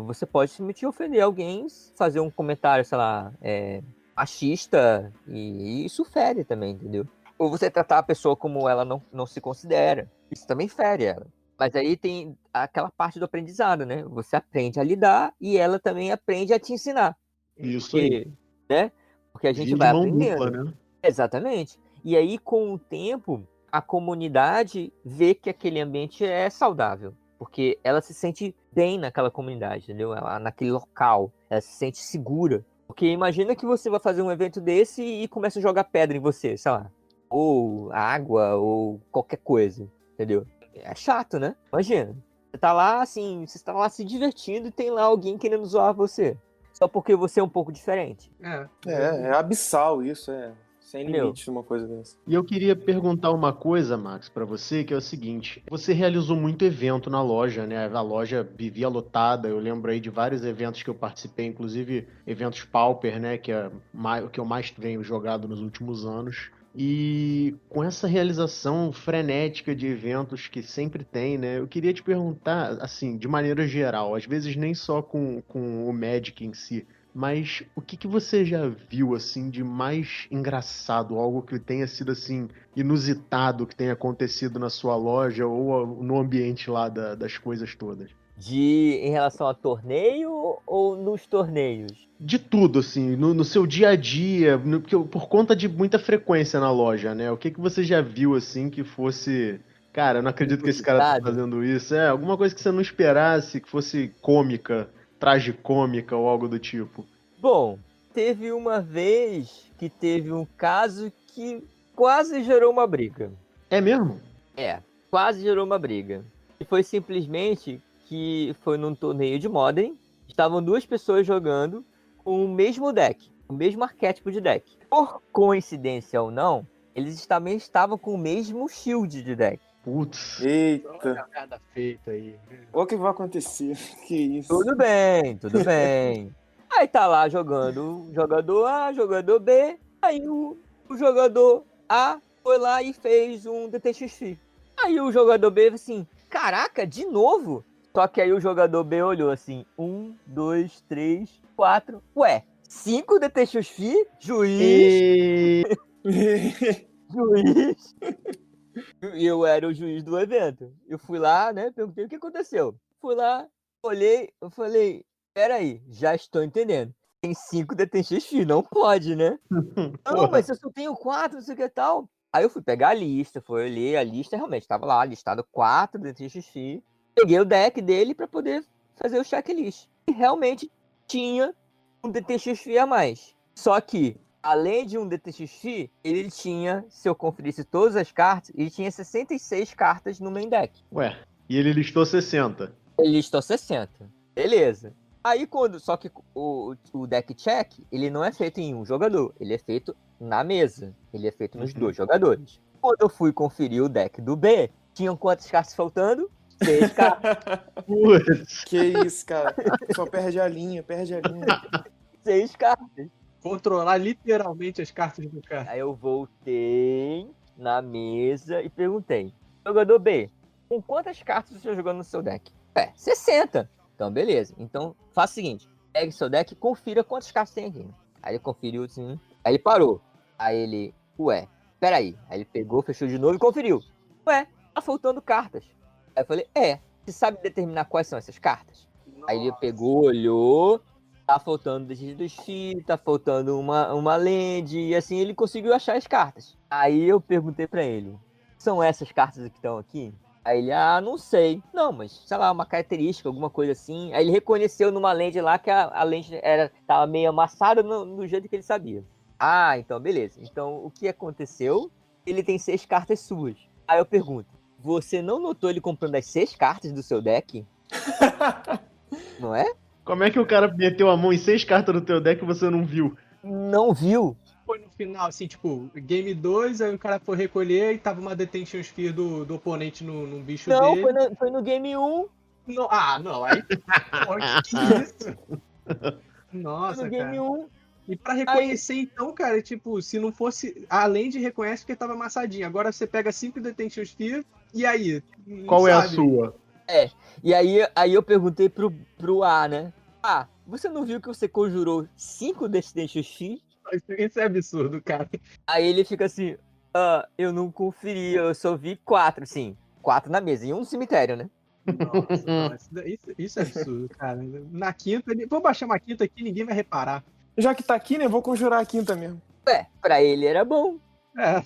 você pode simplesmente ofender alguém, fazer um comentário, sei lá, machista, e isso fere também, entendeu? Ou você tratar a pessoa como ela não se considera, isso também fere ela. Mas aí tem aquela parte do aprendizado, né? Você aprende a lidar e ela também aprende a te ensinar. Isso aí. Né? Porque a gente Via de vai mão aprendendo. dupla, né? Exatamente. E aí, com o tempo, a comunidade vê que aquele ambiente é saudável. Porque ela se sente bem naquela comunidade, entendeu? Naquele local. Ela se sente segura. Porque imagina que você vai fazer um evento desse e começa a jogar pedra em você, sei lá. Ou água, ou qualquer coisa, entendeu? É chato, né? Imagina. Você tá lá, assim, você tá lá se divertindo e tem lá alguém querendo zoar você. Só porque você é um pouco diferente. É abissal isso, sem Entendeu? limite numa coisa dessa. E eu queria perguntar uma coisa, Max, pra você, que é o seguinte: você realizou muito evento na loja, né? A loja vivia lotada. Eu lembro aí de vários eventos que eu participei, inclusive eventos Pauper, né? Que é o que eu mais venho jogado nos últimos anos. E com essa realização frenética de eventos que sempre tem, né? Eu queria te perguntar, assim, de maneira geral, às vezes nem só com o Magic em si, mas o que você já viu, assim, de mais engraçado? Algo que tenha sido, assim, inusitado que tenha acontecido na sua loja ou no ambiente lá das coisas todas? Em relação a torneio ou nos torneios? De tudo, assim, no seu dia a dia, por conta de muita frequência na loja, né? O que você já viu, assim, que fosse... Cara, eu não acredito que esse cara tá Inusitado? fazendo isso. Alguma coisa que você não esperasse, que fosse cômica, tragicômica ou algo do tipo. Bom, teve uma vez que teve um caso que quase gerou uma briga. É mesmo? Quase gerou uma briga. E foi simplesmente que foi num torneio de Modern, estavam duas pessoas jogando com o mesmo deck, o mesmo arquétipo de deck. Por coincidência ou não, eles também estavam com o mesmo shield de deck. Putz. Eita. Merda feita aí. Olha o que vai acontecer. Que isso. Tudo bem, tudo bem. Aí tá lá jogando jogador A, jogador B. Aí o jogador A foi lá e fez um DTXF. Aí o jogador B assim, caraca, de novo? Só que aí o jogador B olhou assim, 1, 2, 3, 4. Ué, 5 DTXF? Juiz? Juiz? E eu era o juiz do evento. Eu fui lá, né, perguntei o que aconteceu. Fui lá, olhei, eu falei, peraí, já estou entendendo. Tem 5 DTXF, não pode, né? Não, mas eu só tenho 4, não sei o que tal. Aí eu fui pegar a lista, fui ler a lista, realmente estava lá, listado 4 DTXF. Peguei o deck dele para poder fazer o checklist. E realmente tinha um DTXF a mais. Só que, além de um DTXF, ele tinha, se eu conferisse todas as cartas, ele tinha 66 cartas no main deck. Ué, e ele listou 60. Ele listou 60. Beleza. Aí só que o deck check, ele não é feito em um jogador, ele é feito na mesa. Ele é feito nos 2 jogadores. Quando eu fui conferir o deck do B, tinham quantas cartas faltando? 6 cartas. Putz. Que isso, cara. Só perde a linha. 6 cartas. Controlar literalmente as cartas do cara. Aí eu voltei na mesa e perguntei: jogador B, com quantas cartas você está jogando no seu deck? 60. Então, beleza. Então, faça o seguinte: pegue seu deck e confira quantas cartas tem aqui. Aí ele conferiu assim. Aí ele parou. Aí ele, peraí. Aí ele pegou, fechou de novo e conferiu. Tá faltando cartas. Aí eu falei, você sabe determinar quais são essas cartas? Nossa. Aí ele pegou, olhou, tá faltando DTXF, tá faltando uma land, e assim ele conseguiu achar as cartas. Aí eu perguntei pra ele, são essas cartas que estão aqui? Aí ele, não sei. Não, mas, sei lá, uma característica, alguma coisa assim. Aí ele reconheceu numa land lá que a land tava meio amassada no jeito que ele sabia. Então, beleza. Então, o que aconteceu? Ele tem 6 cartas suas. Aí eu pergunto, você não notou ele comprando as 6 cartas do seu deck? Não é? Como é que o cara meteu a mão em 6 cartas do teu deck e você não viu? Não viu? Foi no final, assim, tipo, game 2, aí o cara foi recolher e tava uma Detention Sphere do oponente no bicho não, dele. Não, foi no game 1. Não, não, aí... Pô, que isso? Nossa, foi no game cara. 1. E pra reconhecer, então, cara, tipo, se não fosse... Além de reconhece porque tava amassadinho. Agora você pega 5 Detention Sphere e aí? Não Qual é a sabe. sua? E aí eu perguntei pro A, né? Ah, você não viu que você conjurou 5 Detention Sphere? Isso é absurdo, cara. Aí ele fica assim, eu não conferi, eu só vi 4, sim. 4 na mesa, e um no cemitério, né? Nossa, não, isso é absurdo, cara. Na quinta, vou baixar uma quinta aqui, ninguém vai reparar. Já que tá aqui, né? Vou conjurar a quinta mesmo. Pra ele era bom, É.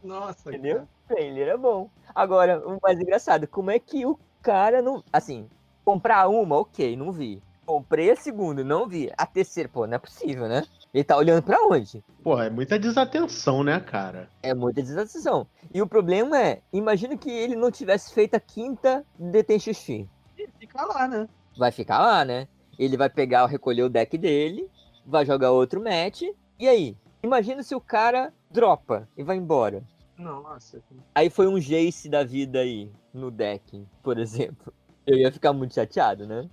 Nossa, entendeu? cara. Pra ele era bom. Agora, o mais engraçado, como é que o cara não... Assim, comprar uma, ok, não vi. Comprei a segunda, não vi. A terceira, pô, não é possível, né? Ele tá olhando pra onde? Porra, é muita desatenção, né, cara? É muita desatenção. E o problema é, imagina que ele não tivesse feito a quinta Detention Sphere. Fica lá, né? Vai ficar lá, né? Ele vai pegar, recolher o deck dele, vai jogar outro match, e aí? Imagina se o cara dropa e vai embora. Nossa. Aí foi um Jace da vida aí, no deck, por exemplo. Eu ia ficar muito chateado, né?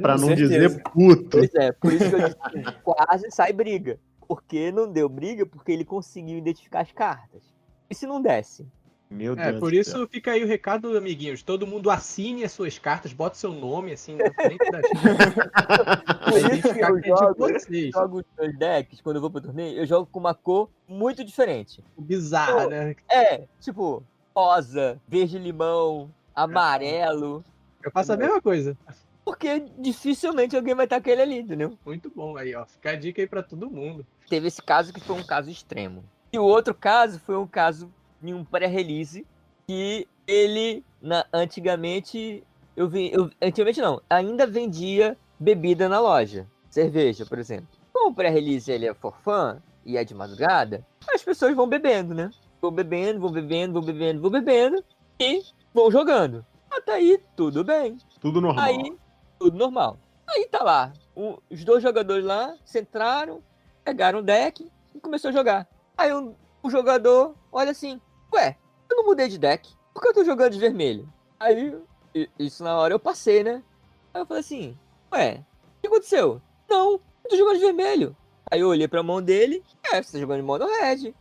Pra Com não certeza. dizer puto. Pois é, por isso que eu disse, quase sai briga. Porque não deu briga, porque ele conseguiu identificar as cartas. E se não desse? Meu É, Deus por do isso céu. fica aí o recado, amiguinhos. Todo mundo assine as suas cartas, bota seu nome assim na frente das Por Vai isso que identificar eu que é de jogo, vocês. jogo os meus decks, quando eu vou pro torneio, eu jogo com uma cor muito diferente. Bizarro, né? Tipo, rosa, verde-limão, amarelo. Eu faço a mesma coisa. Porque dificilmente alguém vai estar aquele ali, entendeu? Muito bom aí, ó. Fica a dica aí pra todo mundo. Teve esse caso que foi um caso extremo. E o outro caso foi um caso em um pré-release que ele, antigamente, antigamente não, ainda vendia bebida na loja. Cerveja, por exemplo. Como o pré-release ele é for fun e é de madrugada, as pessoas vão bebendo, né? Vão bebendo e vão jogando. Até aí, tudo bem. Tudo normal. Aí, tudo normal. Aí tá lá, os dois jogadores lá, centraram, pegaram o deck e começou a jogar. Aí o jogador olha assim, ué, eu não mudei de deck, por que eu tô jogando de vermelho? Aí, isso na hora eu passei, né? Aí eu falei assim, ué, o que aconteceu? Não, eu tô jogando de vermelho. Aí eu olhei pra mão dele, você tá jogando de mono red.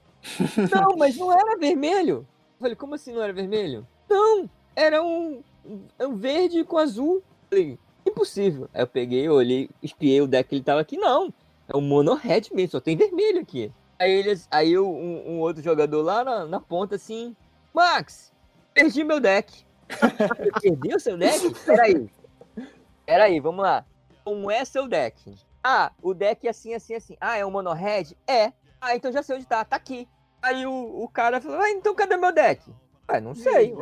Não, mas não era vermelho. Eu falei, como assim não era vermelho? Não, era um verde com azul. Eu falei, impossível. Aí eu peguei, olhei, espiei o deck que ele tava aqui. Não, é um mono red mesmo, só tem vermelho aqui. Aí um outro jogador lá na ponta assim, Max, perdi meu deck. Você perdeu seu deck? Peraí, vamos lá. Como é seu deck? Ah, o deck é assim, assim, assim. Ah, é um mono red? É. Ah, então já sei onde tá aqui. Aí o cara falou, então cadê meu deck? Ah, não sei.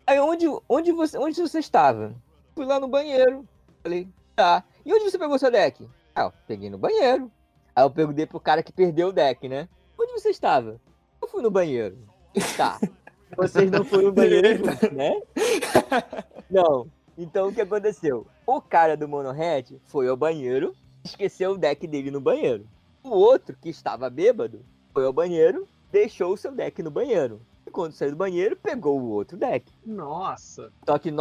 Aí onde você estava? Fui lá no banheiro. Falei, tá. E onde você pegou seu deck? Ah, eu peguei no banheiro. Aí eu perguntei pro cara que perdeu o deck, né? Onde você estava? Eu fui no banheiro. Tá. Vocês não foram no banheiro juntos, né? Não. Então o que aconteceu? O cara do Mono Red foi ao banheiro, esqueceu o deck dele no banheiro. O outro, que estava bêbado, foi ao banheiro, deixou o seu deck no banheiro. E quando saiu do banheiro, pegou o outro deck. Nossa. Só que,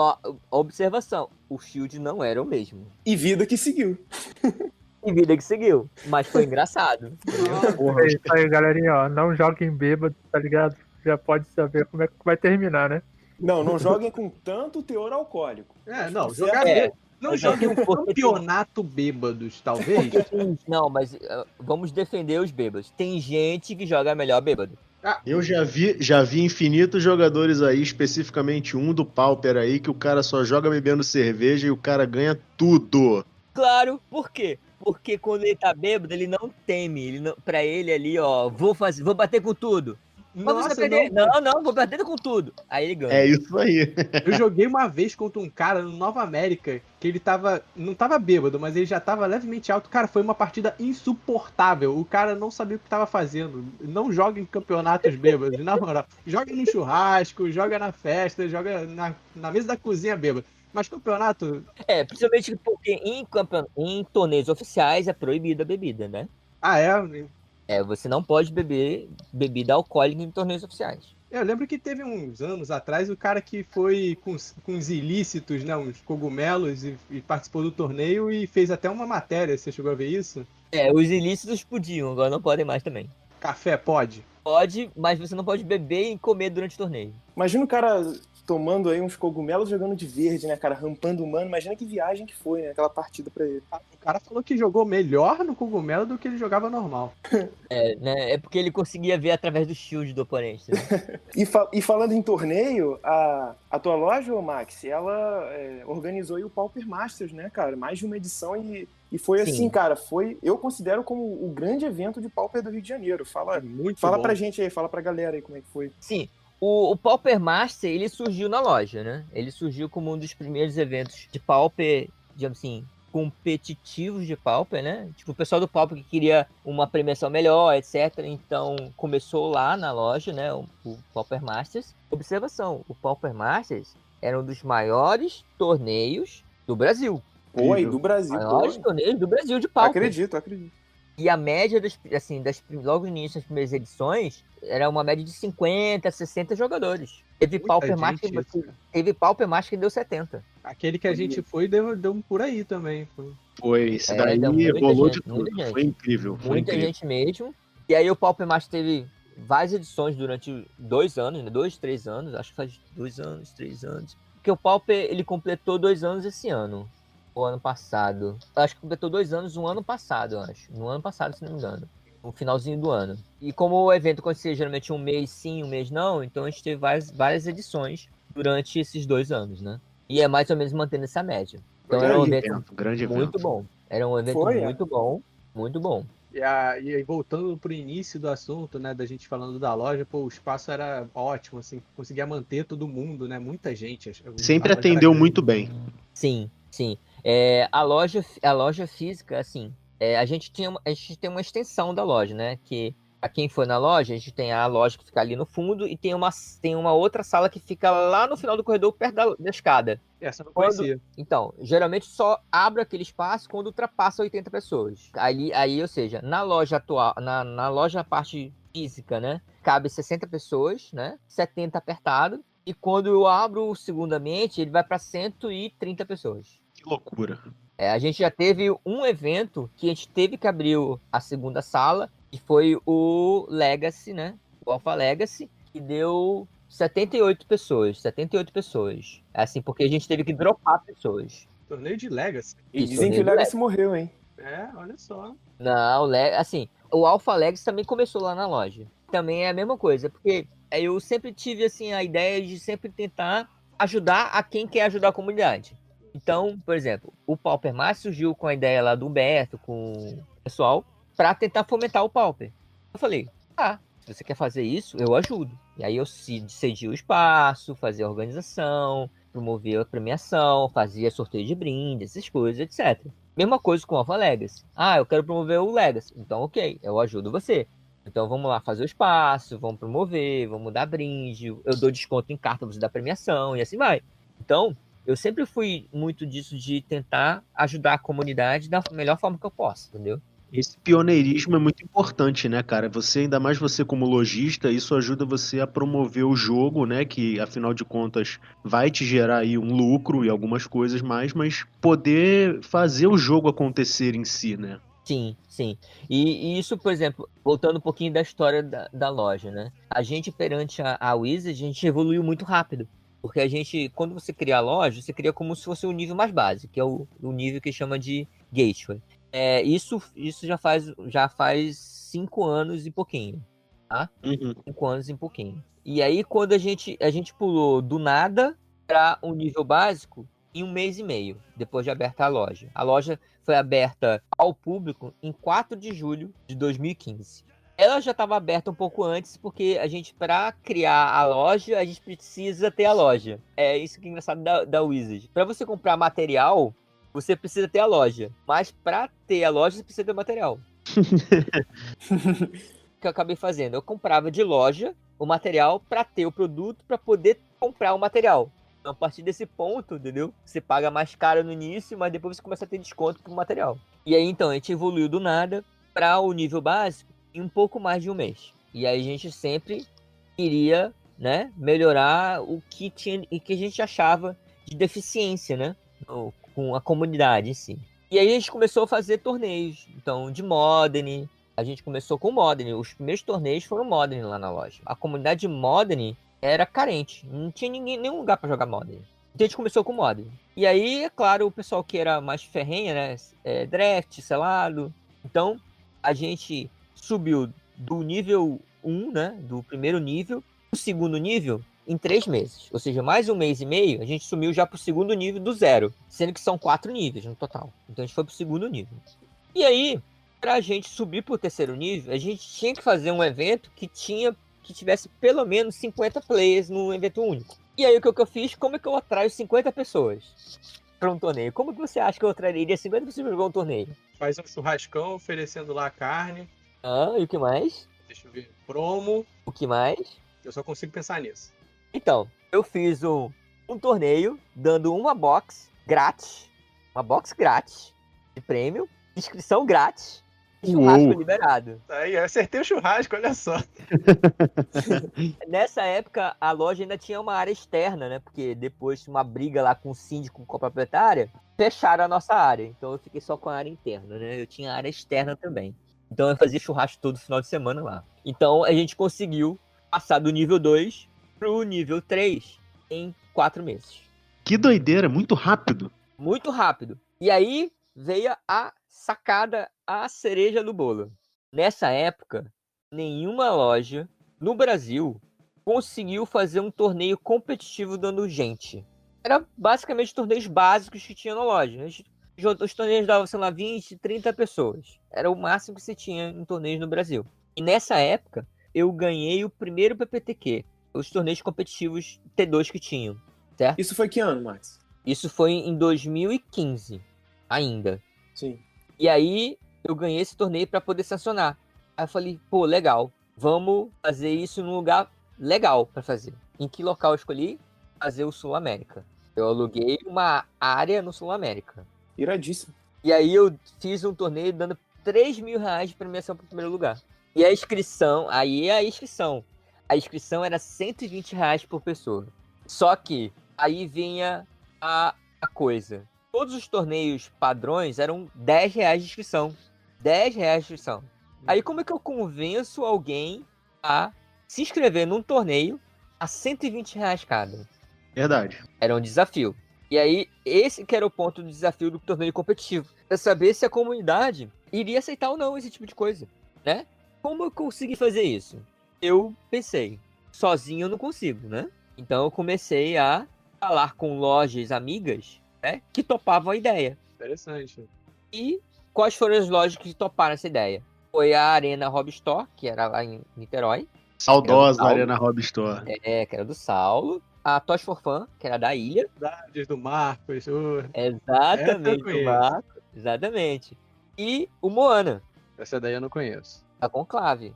observação, o shield não era o mesmo. E vida que seguiu. E vida que seguiu. Mas foi engraçado. É isso aí, galerinha, ó. Não joguem bêbado, tá ligado? Já pode saber como é que vai terminar, né? Não joguem com tanto teor alcoólico. Não, jogar bêbado. Não joguem um campeonato bêbados, talvez. Não, mas vamos defender os bêbados. Tem gente que joga melhor bêbado. Eu já vi infinitos jogadores aí, especificamente um do Pauper aí, que o cara só joga bebendo cerveja e o cara ganha tudo. Claro, por quê? Porque quando ele tá bêbado, ele não teme. Pra ele ali, ó, vou bater com tudo. Mas você perder? Não, vou bater com tudo. Aí ele ganha. É isso aí. Eu joguei uma vez contra um cara no Nova América, que ele não tava bêbado, mas ele já tava levemente alto. Cara, foi uma partida insuportável. O cara não sabia o que tava fazendo. Não joga em campeonatos bêbados, na moral. Joga no churrasco, joga na festa, joga na mesa da cozinha bêbado. Mas campeonato... Principalmente porque em torneios oficiais é proibida a bebida, né? Ah, é? Você não pode beber bebida alcoólica em torneios oficiais. Eu lembro que teve uns anos atrás o cara que foi com os ilícitos, né, uns cogumelos, e participou do torneio e fez até uma matéria. Você chegou a ver isso? Os ilícitos podiam, agora não podem mais também. Café pode? Pode, mas você não pode beber e comer durante o torneio. Imagina o cara tomando aí uns cogumelos jogando de verde, né, cara? Rampando o mano. Imagina que viagem que foi, né? Aquela partida pra ele. O cara falou que jogou melhor no cogumelo do que ele jogava normal. É porque ele conseguia ver através do shield do oponente. Né? E falando em torneio, a tua loja, ô Max, ela organizou aí o Pauper Masters, né, cara? Mais de uma edição e foi Sim. assim, cara, eu considero como o grande evento de Pauper do Rio de Janeiro. Fala Bom. pra gente aí, fala pra galera aí como é que foi. Sim, o Pauper Master, ele surgiu na loja, né? Ele surgiu como um dos primeiros eventos de Pauper, digamos assim, competitivos de Pauper, né? Tipo, o pessoal do Pauper que queria uma premiação melhor, etc. Então, começou lá na loja, né? O Pauper Masters. Observação, o Pauper Masters era um dos maiores torneios do Brasil. Pô, aí do Brasil, Maiores torneios do Brasil de Pauper. Acredito. E a média, logo no início das primeiras edições, era uma média de 50, 60 jogadores. Teve Pauper Master que deu 70. Aquele que a gente foi deu um por aí também. Foi, isso daí rolou de tudo. Foi incrível. Muita gente mesmo. E aí o Pauper Master teve várias edições durante 2 anos, né? 2, 3 anos. Acho que faz 2 anos, 3 anos. Porque o Pauper, ele completou 2 anos esse ano. O ano passado. Acho que completou 2 anos no ano passado, eu acho. No ano passado, se não me engano. No finalzinho do ano. E como o evento acontecia geralmente um mês sim, um mês não, então a gente teve várias edições durante esses 2 anos, né? E é mais ou menos mantendo essa média. Então era um evento muito bom. Era um evento muito bom, muito bom. E aí, voltando pro início do assunto, né, da gente falando da loja, pô, o espaço era ótimo, assim, conseguia manter todo mundo, né, muita gente. Sempre atendeu muito bem. Sim. A loja física, assim, a gente tem uma extensão da loja, né? Que a quem for na loja, a gente tem a loja que fica ali no fundo e tem uma outra sala que fica lá no final do corredor, perto da escada. Essa eu não conhecia. Então, geralmente só abre aquele espaço quando ultrapassa 80 pessoas. Aí, ou seja, na loja atual, na loja parte física, né? Cabe 60 pessoas, né? 70 apertado. E quando eu abro o segundo ambiente, ele vai para 130 pessoas. Que loucura. A gente já teve um evento que a gente teve que abrir a segunda sala, que foi o Legacy, né? O Alpha Legacy, que deu 78 pessoas. 78 pessoas. Assim, porque a gente teve que dropar pessoas. Torneio de Legacy. E dizem que o Legacy morreu, hein? Olha só. Não, assim, o Alpha Legacy também começou lá na loja. Também é a mesma coisa, porque eu sempre tive, assim, a ideia de sempre tentar ajudar a quem quer ajudar a comunidade. Então, por exemplo, o Pauper Master surgiu com a ideia lá do Humberto, com o pessoal, para tentar fomentar o Pauper. Eu falei, se você quer fazer isso, eu ajudo. E aí eu cedi o espaço, fazia a organização, promovia a premiação, fazia sorteio de brindes, essas coisas, etc. Mesma coisa com o Alpha Legacy. Eu quero promover o Legacy. Então, ok, eu ajudo você. Então vamos lá fazer o espaço, vamos promover, vamos dar brinde, eu dou desconto em carta, você dá premiação, e assim vai. Então, eu sempre fui muito disso de tentar ajudar a comunidade da melhor forma que eu posso, entendeu? Esse pioneirismo é muito importante, né, cara? Ainda mais você como lojista, isso ajuda você a promover o jogo, né? Que, afinal de contas, vai te gerar aí um lucro e algumas coisas mais, mas poder fazer o jogo acontecer em si, né? Sim. E isso, por exemplo, voltando um pouquinho da história da loja, né? A gente, perante a Wizard, a gente evoluiu muito rápido. Porque a gente, quando você cria a loja, você cria como se fosse o nível mais básico, que é o nível que chama de Gateway. Isso já faz 5 anos e pouquinho, tá? 5 anos e pouquinho. E aí, quando a gente pulou do nada para um nível básico em 1 mês e meio, depois de aberta a loja. A loja foi aberta ao público em 4 de julho de 2015. Ela já estava aberta um pouco antes, porque a gente, para criar a loja, a gente precisa ter a loja. É isso que é engraçado da Wizard. Para você comprar material, você precisa ter a loja. Mas para ter a loja, você precisa ter o material. O que eu acabei fazendo? Eu comprava de loja o material para ter o produto, para poder comprar o material. Então, a partir desse ponto, entendeu? Você paga mais caro no início, mas depois você começa a ter desconto pro material. E aí, então, a gente evoluiu do nada para o nível básico em um pouco mais de 1 mês. E aí a gente sempre queria, né, melhorar o que tinha e que a gente achava de deficiência, né, com a comunidade em si. E aí a gente começou a fazer torneios. Então, de Modern. A gente começou com Modern. Os primeiros torneios foram Modern lá na loja. A comunidade de Modern era carente. Não tinha nenhum lugar para jogar Modern. Então a gente começou com Modern. E aí, é claro, o pessoal que era mais ferrenha, né? Draft, selado. Então, a gente subiu do nível 1, né? Do primeiro nível, pro segundo nível, em 3 meses. Ou seja, mais 1 mês e meio, a gente sumiu já pro segundo nível do 0. Sendo que são 4 níveis no total. Então a gente foi pro segundo nível. E aí, pra gente subir pro terceiro nível, a gente tinha que fazer um evento que tivesse pelo menos 50 players num evento único. E aí, o que eu fiz? Como é que eu atraio 50 pessoas para um torneio? Como que você acha que eu atrairia 50 pessoas para jogar um torneio? Faz um churrascão oferecendo lá a carne. E o que mais? Deixa eu ver. Promo. O que mais? Eu só consigo pensar nisso. Então, eu fiz um torneio dando uma box grátis. Uma box grátis de prêmio. Inscrição grátis. Churrasco liberado. Aí, eu acertei o churrasco, olha só. Nessa época, a loja ainda tinha uma área externa, né? Porque depois de uma briga lá com o síndico, com a proprietária, fecharam a nossa área. Então eu fiquei só com a área interna, né? Eu tinha a área externa também. Então eu fazia churrasco todo final de semana lá. Então a gente conseguiu passar do nível 2 pro nível 3 em 4 meses. Que doideira, muito rápido. Muito rápido. E aí veio a sacada, a cereja do bolo. Nessa época, nenhuma loja no Brasil conseguiu fazer um torneio competitivo dando gente. Era basicamente torneios básicos que tinha na loja. Os torneios davam, sei lá, 20, 30 pessoas. Era o máximo que se tinha em torneios no Brasil. E nessa época, eu ganhei o primeiro PPTQ. Os torneios competitivos T2 que tinham, certo? Isso foi que ano, Max? Isso foi em 2015, ainda. Sim. E aí, eu ganhei esse torneio para poder sancionar. Aí eu falei, pô, legal. Vamos fazer isso num lugar legal para fazer. Em que local eu escolhi? Fazer o Sul América. Eu aluguei uma área no Sul América. Iradíssimo. E aí eu fiz um torneio dando 3 mil reais de premiação para o primeiro lugar. E a inscrição, a inscrição era 120 reais por pessoa. Só que aí vinha a coisa. Todos os torneios padrões eram 10 reais de inscrição. 10 reais de inscrição. Aí como é que eu convenço alguém a se inscrever num torneio a 120 reais cada? Verdade. Era um desafio. E aí, esse que era o ponto do desafio do torneio competitivo. Pra saber se a comunidade iria aceitar ou não esse tipo de coisa, né? Como eu consegui fazer isso? Eu pensei, sozinho eu não consigo, né? Então eu comecei a falar com lojas amigas, né, que topavam a ideia. Interessante. E quais foram as lojas que toparam essa ideia? Foi a Arena Hobby Store, que era lá em Niterói. Saudosa Arena Hobby Store. Que era do Saulo. A Toys for Fun, que era da ilha. Do Marcos. Exatamente, o Marcos. Exatamente. E o Moana. Essa daí eu não conheço. A Conclave.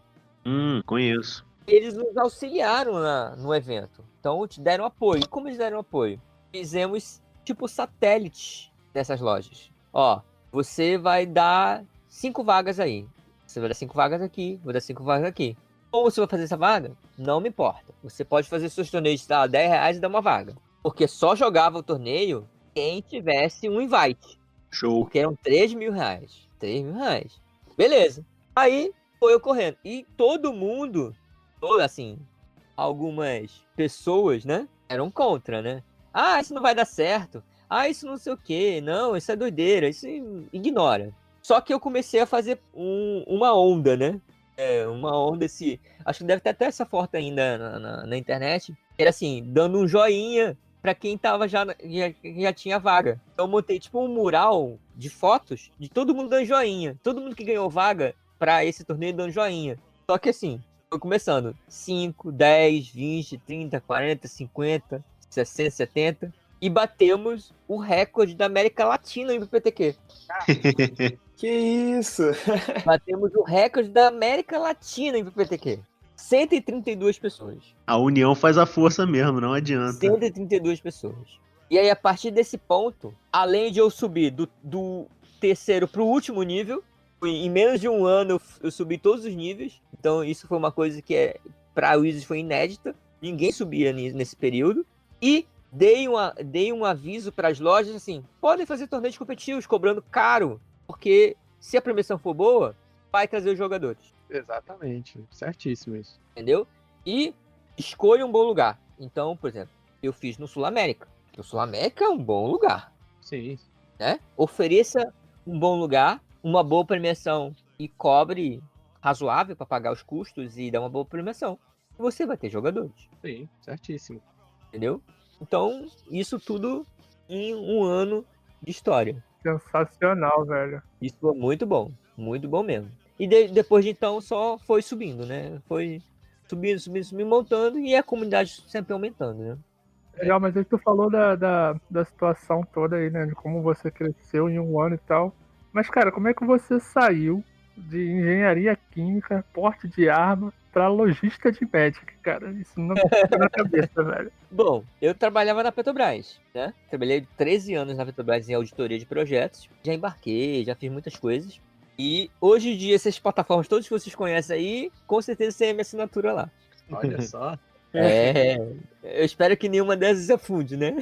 Conheço. Eles nos auxiliaram no evento. Então, te deram apoio. E como eles deram apoio? Fizemos, tipo, satélite dessas lojas. Ó, você vai dar 5 vagas aí. Você vai dar 5 vagas aqui, vou dar 5 vagas aqui. Como você vai fazer essa vaga? Não me importa. Você pode fazer seus torneios de 10 reais e dar uma vaga. Porque só jogava o torneio quem tivesse um invite. Show. Porque eram 3 mil reais. 3 mil reais. Beleza. Aí, foi eu correndo. E todo mundo, assim, algumas pessoas, né, eram contra, né? Ah, isso não vai dar certo. Ah, isso não sei o quê. Não, isso é doideira. Isso ignora. Só que eu comecei a fazer uma onda, né? Uma onda acho que deve ter até essa foto ainda na internet. Era assim, dando um joinha pra quem tava já tinha vaga. Então eu montei tipo um mural de fotos de todo mundo dando joinha. Todo mundo que ganhou vaga pra esse torneio dando joinha. Só que assim, foi começando 5, 10, 20, 30, 40, 50, 60, 70. E batemos o recorde da América Latina em PPTQ. Que isso? Batemos o recorde da América Latina em PPTQ. 132 pessoas. A união faz a força mesmo, não adianta. 132 pessoas. E aí, a partir desse ponto, além de eu subir do terceiro pro último nível, em menos de um ano eu subi todos os níveis. Então isso foi uma coisa que para a Wizards foi inédita. Ninguém subia nesse período. E dei um aviso para as lojas assim, podem fazer torneios competitivos cobrando caro, porque se a premiação for boa, vai trazer os jogadores. Exatamente. Certíssimo isso. Entendeu? E escolha um bom lugar. Então, por exemplo, eu fiz no Sul América. O Sul América é um bom lugar, Sim. né? Ofereça um bom lugar, uma boa premiação e cobre razoável para pagar os custos e dar uma boa premiação. Você vai ter jogadores. Sim, certíssimo. Entendeu? Então, isso tudo em um ano de história. Sensacional, velho. Isso é muito bom mesmo. E depois de então só foi subindo, né? Foi subindo, montando e a comunidade sempre aumentando, né? Legal, mas aí tu falou da situação toda aí, né? De como você cresceu em um ano e tal. Mas, cara, como é que você saiu de engenharia química, porte de arma, pra logística de Magic, cara? Isso não me fica na cabeça, velho. Bom, eu trabalhava na Petrobras, né? Trabalhei 13 anos na Petrobras em auditoria de projetos. Já embarquei, já fiz muitas coisas. E hoje em dia, essas plataformas todas que vocês conhecem aí, com certeza tem a minha assinatura lá. Olha só. Eu espero que nenhuma dessas afunde, né?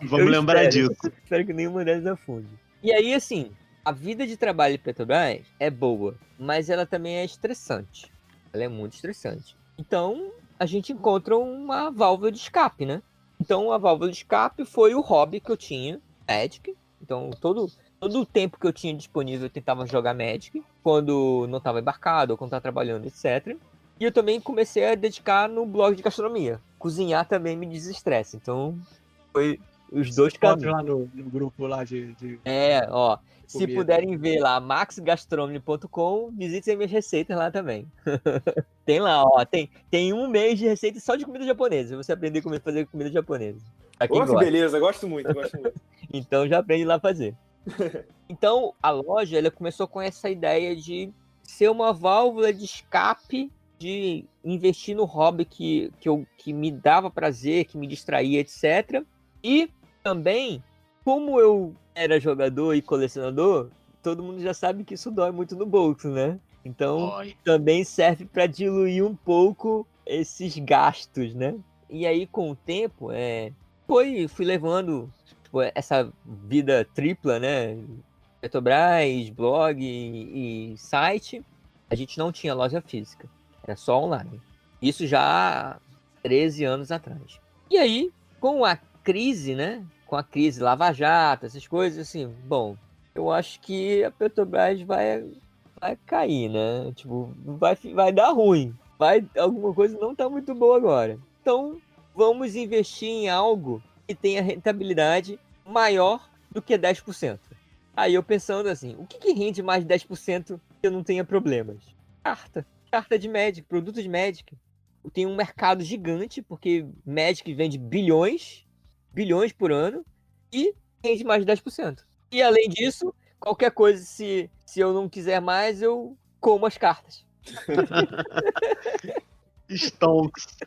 Vamos lembrar disso. Espero que nenhuma dessas afunde. E aí, assim, a vida de trabalho de Petrobras é boa, mas ela também é estressante. Ela é muito estressante. Então, a gente encontra uma válvula de escape, né? Então, a válvula de escape foi o hobby que eu tinha, Magic. Então, todo o tempo que eu tinha disponível eu tentava jogar Magic, quando não estava embarcado ou quando estava trabalhando, etc. E eu também comecei a dedicar no blog de gastronomia. Cozinhar também me desestressa. Então, foi os dois caminhos. lá no grupo lá de... Se comida. puderem ver lá, maxgastronomy.com, visitem minhas receitas lá também. Tem lá, ó, tem um mês de receita só de comida japonesa. Você aprender a fazer comida japonesa. Pra quem Pô, que gosta. beleza, gosto muito. Então já aprende lá a fazer. Então, a loja, ela começou com essa ideia de ser uma válvula de escape, de investir no hobby que me dava prazer, que me distraía, etc. E também, como eu era jogador e colecionador, todo mundo já sabe que isso dói muito no bolso, né? Então, também serve para diluir um pouco esses gastos, né? E aí, com o tempo, fui levando essa vida tripla, né? Petrobras, blog e site. A gente não tinha loja física, era só online. Isso já há 13 anos atrás. E aí, com a crise, né? Com a crise Lava Jato, essas coisas, assim, bom, eu acho que a Petrobras vai cair, né? Tipo, vai dar ruim. Alguma coisa não tá muito boa agora. Então, vamos investir em algo que tenha rentabilidade maior do que 10%. Aí eu pensando assim, o que rende mais de 10% que eu não tenha problemas? Carta de Magic, produto de Magic. Tem um mercado gigante, porque Magic vende bilhões por ano, e rende mais de 10%. E além disso, qualquer coisa, se eu não quiser mais, eu como as cartas. Stonks.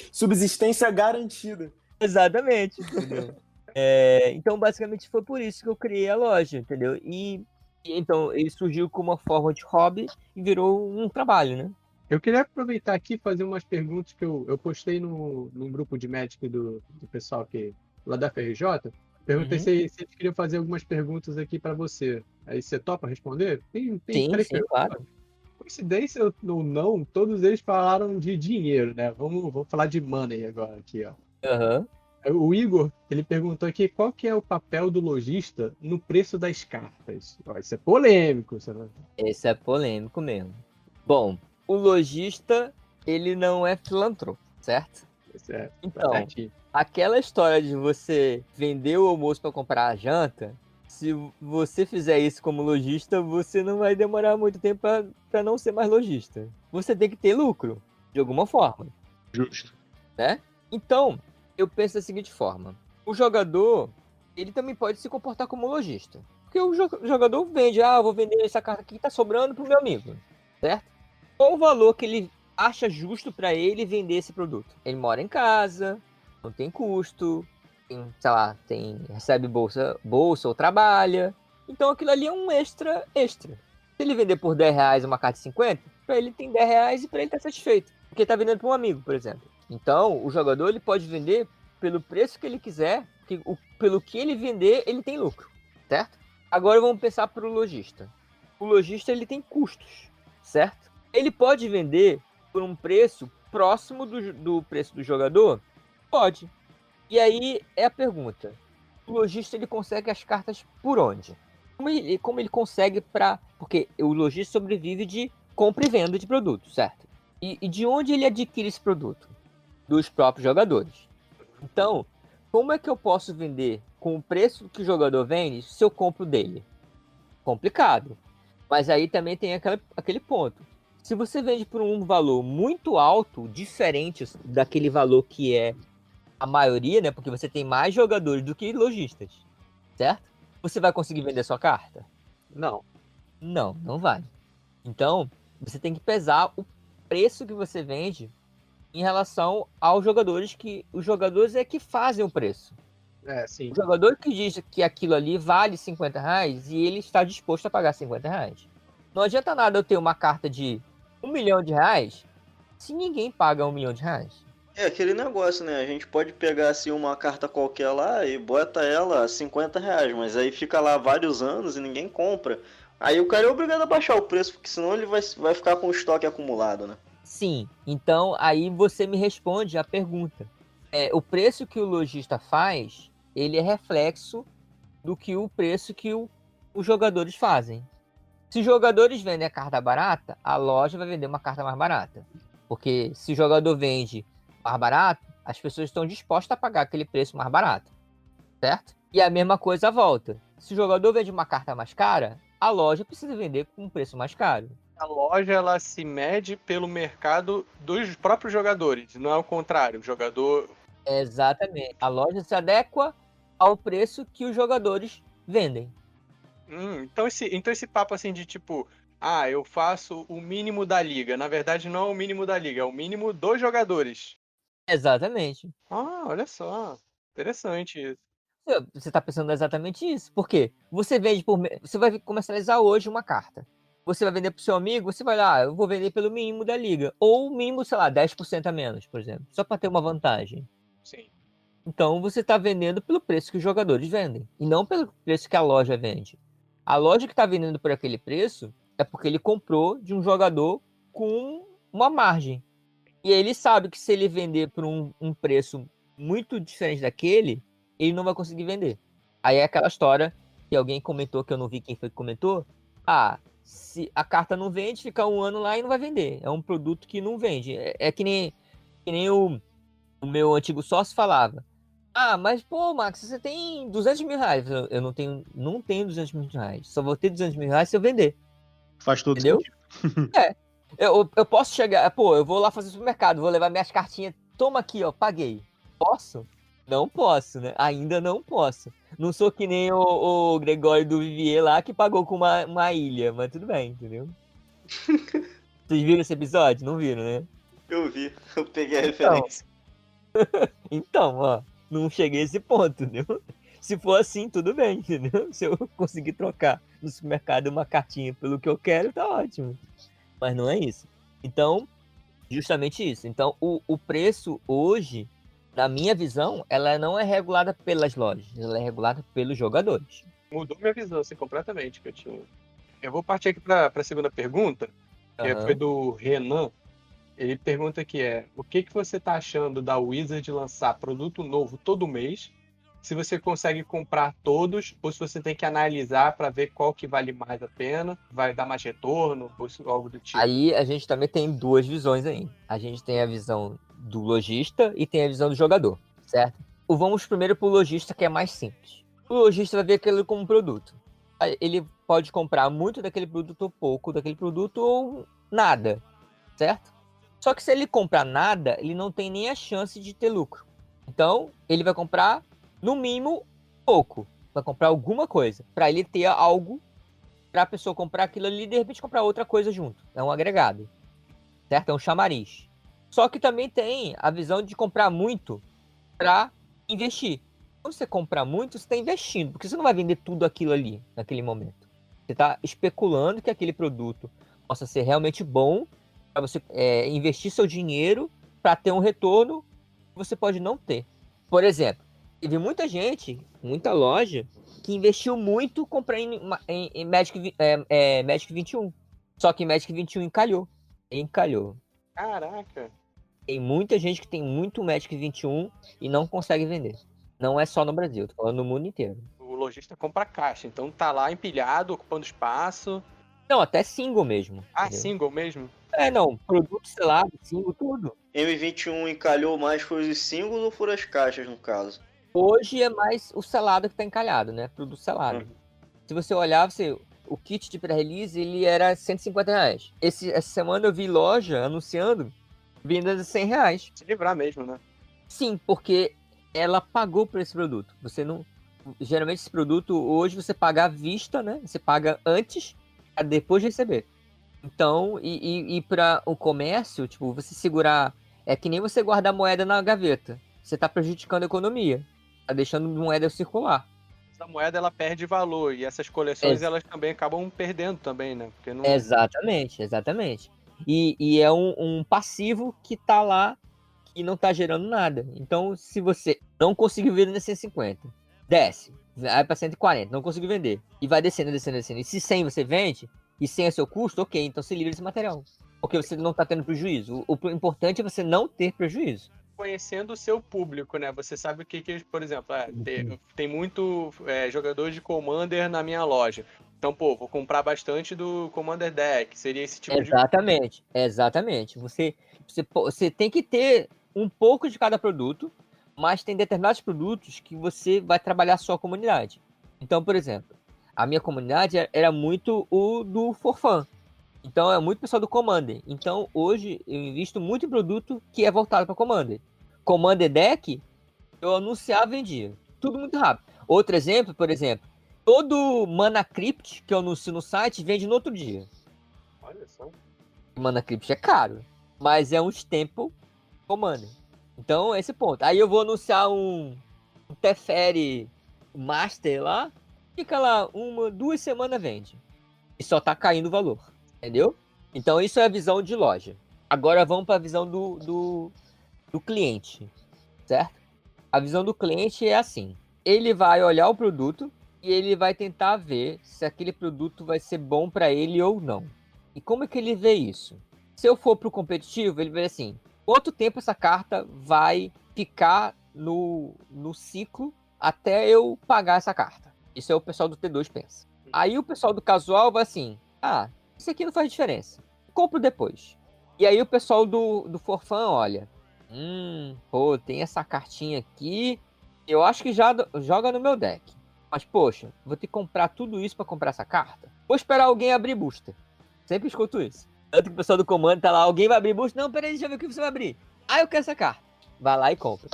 Subsistência garantida. Exatamente, entendeu? Então, basicamente, foi por isso que eu criei a loja, entendeu? E então, ele surgiu como uma forma de hobby e virou um trabalho, né? Eu queria aproveitar aqui e fazer umas perguntas que eu postei num grupo de Magic do pessoal lá da FRJ. Perguntei se eles queriam fazer algumas perguntas aqui para você. Aí você topa responder? Sim, claro. Coincidência ou não, todos eles falaram de dinheiro, né? Vamos falar de money agora aqui, ó. Uhum. O Igor, ele perguntou aqui qual que é o papel do lojista no preço das cartas. Ó, isso é polêmico. Esse é polêmico mesmo. Bom, o lojista, ele não é filantropo, certo? Certo. Então, aquela história de você vender o almoço para comprar a janta, se você fizer isso como lojista, você não vai demorar muito tempo para não ser mais lojista. Você tem que ter lucro, de alguma forma. Justo. Né? Então, eu penso da seguinte forma. O jogador, ele também pode se comportar como lojista. Porque o jogador vende, vou vender essa carta aqui que tá sobrando pro meu amigo. Certo? Qual o valor que ele acha justo para ele vender esse produto? Ele mora em casa, não tem custo, recebe bolsa ou trabalha. Então aquilo ali é um extra. Se ele vender por R$10 uma carta de 50, para ele tem R$10 e para ele tá satisfeito. Porque ele tá vendendo para um amigo, por exemplo. Então, o jogador ele pode vender pelo preço que ele quiser, pelo que ele vender, ele tem lucro, certo? Agora vamos pensar para o lojista. O lojista ele tem custos, certo? Ele pode vender por um preço próximo do preço do jogador? Pode. E aí é a pergunta. O lojista ele consegue as cartas por onde? Como ele consegue porque o lojista sobrevive de compra e venda de produtos, certo? E de onde ele adquire esse produto? Dos próprios jogadores. Então, como é que eu posso vender com o preço que o jogador vende se eu compro dele? Complicado. Mas aí também tem aquele ponto. Se você vende por um valor muito alto, diferente daquele valor que é a maioria, né? Porque você tem mais jogadores do que lojistas, certo? Você vai conseguir vender sua carta? Não. Não vai. Então, você tem que pesar o preço que você vende em relação aos jogadores, que os jogadores é que fazem o preço. Sim. O jogador que diz que aquilo ali vale R$50 e ele está disposto a pagar R$50. Não adianta nada eu ter uma carta de R$1 milhão se ninguém paga R$1 milhão. É aquele negócio, né? A gente pode pegar assim uma carta qualquer lá e bota ela a R$50, mas aí fica lá vários anos e ninguém compra. Aí o cara é obrigado a baixar o preço, porque senão ele vai ficar com o estoque acumulado, né? Sim, então aí você me responde a pergunta. O preço que o lojista faz, ele é reflexo do que o preço que os jogadores fazem. Se os jogadores vendem a carta barata, a loja vai vender uma carta mais barata. Porque se o jogador vende mais barato, as pessoas estão dispostas a pagar aquele preço mais barato, certo? E a mesma coisa volta. Se o jogador vende uma carta mais cara, a loja precisa vender com um preço mais caro. A loja ela se mede pelo mercado dos próprios jogadores, não é o contrário. O jogador. Exatamente. A loja se adequa ao preço que os jogadores vendem. Então esse papo assim de tipo, eu faço o mínimo da liga. Na verdade, não é o mínimo da liga, é o mínimo dos jogadores. Exatamente. Olha só. Interessante isso. Você está pensando exatamente isso. Por quê? Você vai comercializar hoje uma carta. Você vai vender para o seu amigo, você vai lá, eu vou vender pelo mínimo da liga. Ou o mínimo, sei lá, 10% a menos, por exemplo. Só para ter uma vantagem. Sim. Então você está vendendo pelo preço que os jogadores vendem. E não pelo preço que a loja vende. A loja que está vendendo por aquele preço é porque ele comprou de um jogador com uma margem. E ele sabe que se ele vender por um preço muito diferente daquele, ele não vai conseguir vender. Aí é aquela história que alguém comentou, que eu não vi quem foi que comentou. Se a carta não vende, fica um ano lá e não vai vender. É um produto que não vende. É que nem o meu antigo sócio falava. Mas pô, Max, você tem R$200 mil. Eu não tenho R$200 mil. Só vou ter R$200 mil se eu vender. Faz todo Entendeu? sentido. Eu posso chegar, eu vou lá fazer supermercado, vou levar minhas cartinhas, toma aqui, ó, paguei. Posso? Não posso, né? Ainda não posso. Não sou que nem o Gregório do Vivier lá, que pagou com uma ilha, mas tudo bem, entendeu? Vocês viram esse episódio? Não viram, né? Eu vi, eu peguei a referência. Então, ó, não cheguei a esse ponto, entendeu? Se for assim, tudo bem, entendeu? Se eu conseguir trocar no supermercado uma cartinha pelo que eu quero, tá ótimo. Mas não é isso. Então, justamente isso. Então, o preço hoje, na minha visão, ela não é regulada pelas lojas, ela é regulada pelos jogadores. Mudou minha visão, assim, completamente, que eu tinha. Eu vou partir aqui para a segunda pergunta, que foi do Renan. Ele pergunta o que você está achando da Wizard lançar produto novo todo mês, se você consegue comprar todos, ou se você tem que analisar para ver qual que vale mais a pena, vai dar mais retorno, ou algo do tipo. Aí a gente também tem duas visões aí. A gente tem a visão do lojista e tem a visão do jogador, certo? Vamos primeiro para o lojista, que é mais simples. O lojista vai ver aquilo como produto. Ele pode comprar muito daquele produto ou pouco daquele produto ou nada, certo? Só que se ele comprar nada, ele não tem nem a chance de ter lucro. Então, ele vai comprar, no mínimo, pouco. Vai comprar alguma coisa, para ele ter algo, para a pessoa comprar aquilo ali e de repente comprar outra coisa junto. É um agregado, certo? É um chamariz. Só que também tem a visão de comprar muito para investir. Quando você comprar muito, você está investindo, porque você não vai vender tudo aquilo ali, naquele momento. Você está especulando que aquele produto possa ser realmente bom, para você investir seu dinheiro para ter um retorno que você pode não ter. Por exemplo, teve muita gente, muita loja, que investiu muito comprando em Magic 21. Só que Magic 21 encalhou. Caraca. Tem muita gente que tem muito Magic 21 e não consegue vender. Não é só no Brasil, tô falando no mundo inteiro. O lojista compra caixa, então tá lá empilhado, ocupando espaço. Não, até single mesmo. Ah, entendeu? single mesmo? Não, produto selado, single, tudo. M21 encalhou mais foi os singles ou foram as caixas, no caso? Hoje é mais o selado que tá encalhado, né? Produto selado. Se você olhar, o kit de pré-release, ele era R$150. Essa semana eu vi loja anunciando vendas de R$100. Se livrar mesmo, né? Sim, porque ela pagou por esse produto. Você não... Geralmente esse produto, hoje você paga à vista, né? Você paga antes, depois de receber. Então, e para o comércio, tipo, você segurar... É que nem você guardar moeda na gaveta. Você tá prejudicando a economia. Tá deixando moeda circular. A moeda, ela perde valor. E essas coleções, elas também acabam perdendo também, né? Porque não... Exatamente. E é um passivo que tá lá, que não tá gerando nada. Então, se você não conseguir vender na 150, desce, vai pra 140, não conseguiu vender. E vai descendo. E se 100 você vende, e 100 é seu custo, ok, então você livra esse material. Porque você não tá tendo prejuízo. O importante é você não ter prejuízo. Conhecendo o seu público, né? Você sabe o que por exemplo, tem muito jogador de Commander na minha loja. Então, pô, vou comprar bastante do Commander Deck. Seria esse tipo Exatamente. Você tem que ter um pouco de cada produto, mas tem determinados produtos que você vai trabalhar a sua comunidade. Então, por exemplo, a minha comunidade era muito o do For Fun. Então, é muito pessoal do Commander. Então, hoje, eu invisto muito em produto que é voltado para Commander. Commander Deck, eu anunciava e vendia. Tudo muito rápido. Outro exemplo, por exemplo, todo Mana Crypt que eu anuncio no site vende no outro dia. Olha só. Mana Crypt é caro, mas é um Staple Commander. Então, esse ponto. Aí eu vou anunciar um Teferi Master lá, fica lá 1-2 semanas vende. E só tá caindo o valor. Entendeu? Então isso é a visão de loja. Agora vamos para a visão do cliente, certo? A visão do cliente é assim. Ele vai olhar o produto e ele vai tentar ver se aquele produto vai ser bom para ele ou não. E como é que ele vê isso? Se eu for pro competitivo, ele vê assim, quanto tempo essa carta vai ficar no ciclo até eu pagar essa carta? Isso é o pessoal do T2 pensa. Aí o pessoal do casual vai assim, isso aqui não faz diferença. Compro depois. E aí o pessoal do For Fun olha. Tem essa cartinha aqui. Eu acho que já joga no meu deck. Mas, poxa, vou ter que comprar tudo isso pra comprar essa carta? Vou esperar alguém abrir booster. Sempre escuto isso. Tanto que o pessoal do comando tá lá, alguém vai abrir booster? Não, peraí, deixa eu ver o que você vai abrir. Eu quero essa carta. Vai lá e compra.